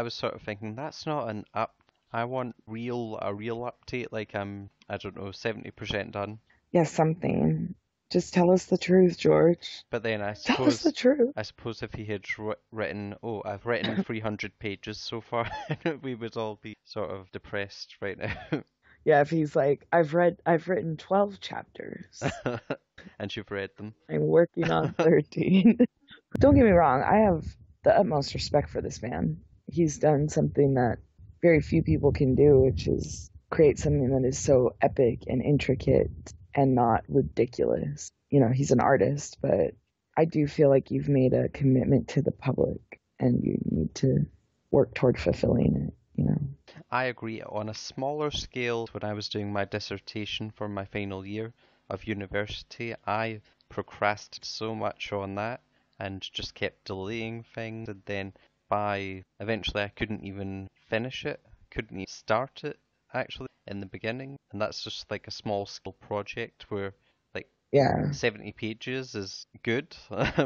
was sort of thinking that's not an up. I want a real update, like I don't know, 70% done. Yeah, something. Just tell us the truth, George. But then Tell us the truth. I suppose if he had written, oh, I've written 300 pages so far, we would all be sort of depressed right now. Yeah, if he's like, I've written 12 chapters. And you've read them. I'm working on 13. Don't get me wrong, I have the utmost respect for this man. He's done something that very few people can do, which is create something that is so epic and intricate and not ridiculous. He's an artist, but I do feel like you've made a commitment to the public and you need to work toward fulfilling it, I agree. On a smaller scale, when I was doing my dissertation for my final year of university, I procrastinated so much on that and just kept delaying things, and then eventually I couldn't even finish it, couldn't even start it actually in the beginning, and that's just like a small scale project where like 70 pages is good,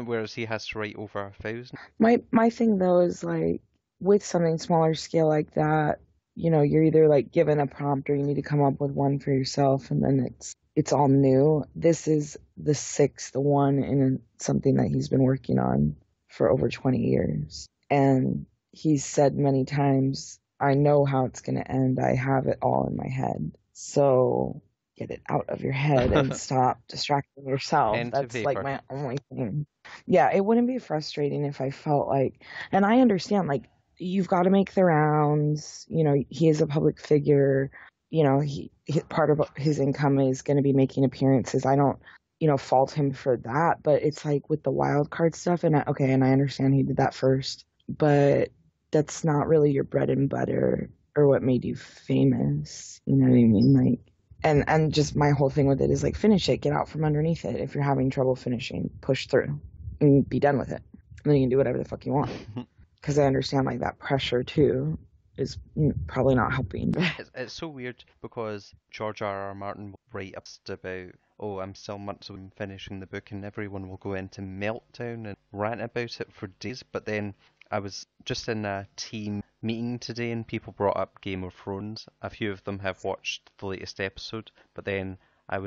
whereas he has to write over 1,000. My thing though is like with something smaller scale like that, you're either like given a prompt or you need to come up with one for yourself, and then it's all new. This is the 6th one in something that he's been working on for over 20 years. And he's said many times, I know how it's going to end. I have it all in my head. So get it out of your head and stop distracting yourself. That's like my only thing. Yeah, it wouldn't be frustrating if I felt like, and I understand, like, you've got to make the rounds. He is a public figure. He part of his income is going to be making appearances. I don't, fault him for that. But it's like with the wild card stuff, and I understand he did that first, but that's not really your bread and butter or what made you famous. You know what I mean? Like, and just my whole thing with it is like, finish it, get out from underneath it. If you're having trouble finishing, push through and be done with it. And then you can do whatever the fuck you want. Because I understand like that pressure too is probably not helping. It's so weird because George R.R. Martin will write up about, oh, I'm still months away from finishing the book, and everyone will go into meltdown and rant about it for days. But then I was just in a team meeting today and people brought up Game of Thrones. A few of them have watched the latest episode, but then I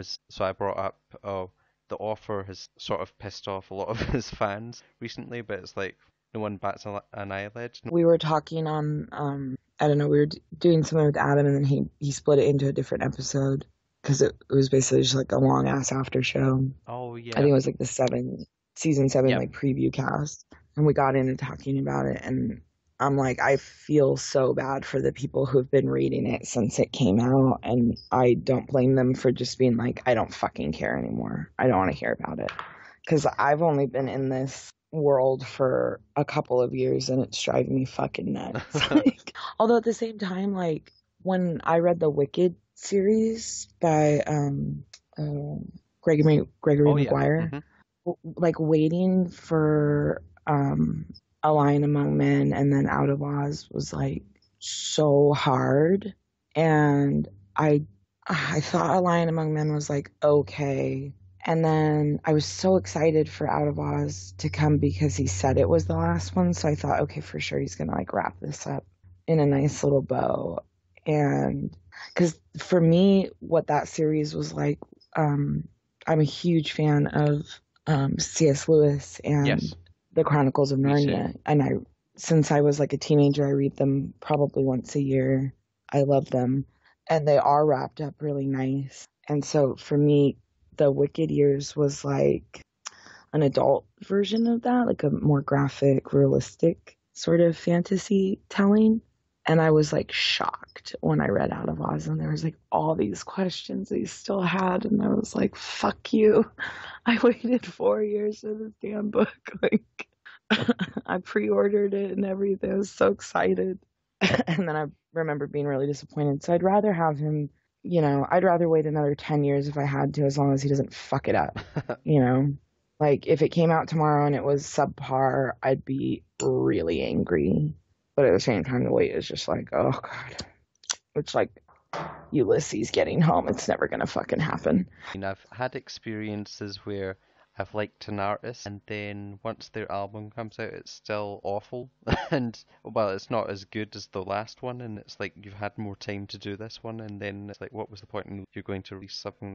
brought up, oh, the author has sort of pissed off a lot of his fans recently, but it's like, no one bats an eyelid. We were talking on, I don't know, we were doing something with Adam, and then he split it into a different episode because it was basically just like a long ass after show. Oh yeah. I think it was like the season 7 like preview cast, and we got into talking about it, and I'm like, I feel so bad for the people who've been reading it since it came out, and I don't blame them for just being like, I don't fucking care anymore. I don't want to hear about it. Because I've only been in this world for a couple of years and it's driving me fucking nuts. Although at the same time, like when I read the Wicked series by Gregory Maguire, like waiting for A Lion Among Men and then Out of Oz was like so hard, and I thought A Lion Among Men was like okay, and then I was so excited for Out of Oz to come because he said it was the last one, so I thought okay, for sure he's gonna like wrap this up in a nice little bow. And because for me what that series was like, I'm a huge fan of C.S. Lewis and Yes, the Chronicles of me too. Narnia, and since I was like a teenager, I read them probably once a year. I love them, and they are wrapped up really nice. And so for me, the Wicked Years was like an adult version of that, like a more graphic, realistic sort of fantasy telling. And I was like shocked when I read Out of Oz, and there was like all these questions that he still had, and I was like, "Fuck you! I waited 4 years for this damn book." Like, I pre-ordered it and everything. I was so excited, and then I remember being really disappointed. So I'd rather have him, I'd rather wait another 10 years if I had to, as long as he doesn't fuck it up, you know. Like if it came out tomorrow and it was subpar, I'd be really angry. But at the same time, the wait is just like, oh god, it's like Ulysses getting home. It's never gonna fucking happen. And I've had experiences where I've liked an artist, and then once their album comes out, it's still awful. And, well, it's not as good as the last one, and it's like you've had more time to do this one, and then it's like, what was the point in you're going to release something,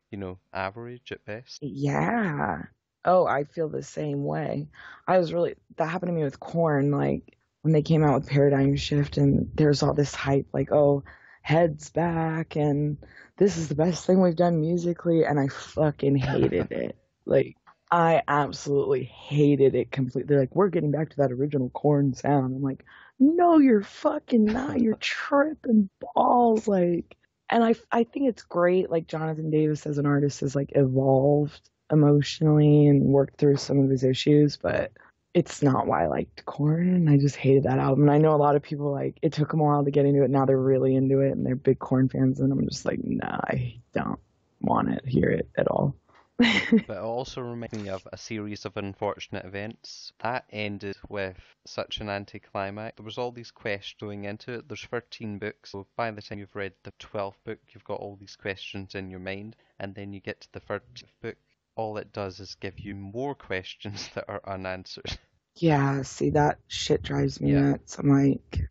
average at best? Yeah. Oh, I feel the same way. That happened to me with Korn, like when they came out with Paradigm Shift and there's all this hype, like, oh, Head's back and this is the best thing we've done musically, and I fucking hated it. Like, I absolutely hated it completely. They're like, we're getting back to that original Korn sound. I'm like, no, you're fucking not. You're tripping balls. Like, and I think it's great. Like Jonathan Davis as an artist has like evolved emotionally and worked through some of his issues, but it's not why I liked Korn. I just hated that album. And I know a lot of people like it took them a while to get into it. Now they're really into it and they're big Korn fans. And I'm just like, nah, I don't want to hear it at all. But it also reminds me of a series of unfortunate events. That ended with such an anticlimax. There was all these questions going into it. There's 13 books, so by the time you've read the 12th book, you've got all these questions in your mind, and then you get to the 13th book, all it does is give you more questions that are unanswered. Yeah, see, that shit drives me Yeah. nuts. I'm like,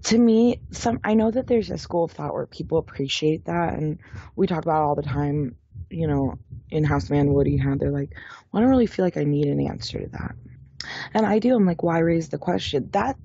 to me, I know that there's a school of thought where people appreciate that, and we talk about it all the time, in House Man Woody had, they're like, well, I don't really feel like I need an answer to that. And I do. I'm like, why raise the question? That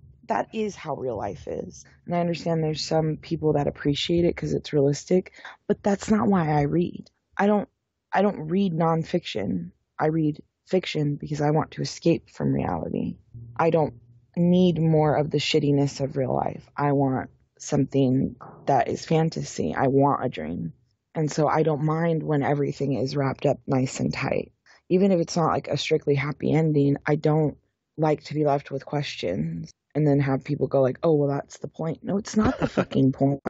is how real life is. And I understand there's some people that appreciate it because it's realistic, but that's not why I read. I don't I don't read nonfiction. I read fiction because I want to escape from reality. I don't need more of the shittiness of real life. I want something that is fantasy. I want a dream. And so I don't mind when everything is wrapped up nice and tight. Even if it's not like a strictly happy ending, I don't like to be left with questions and then have people go like, "Oh, well that's the point." No, it's not the fucking point.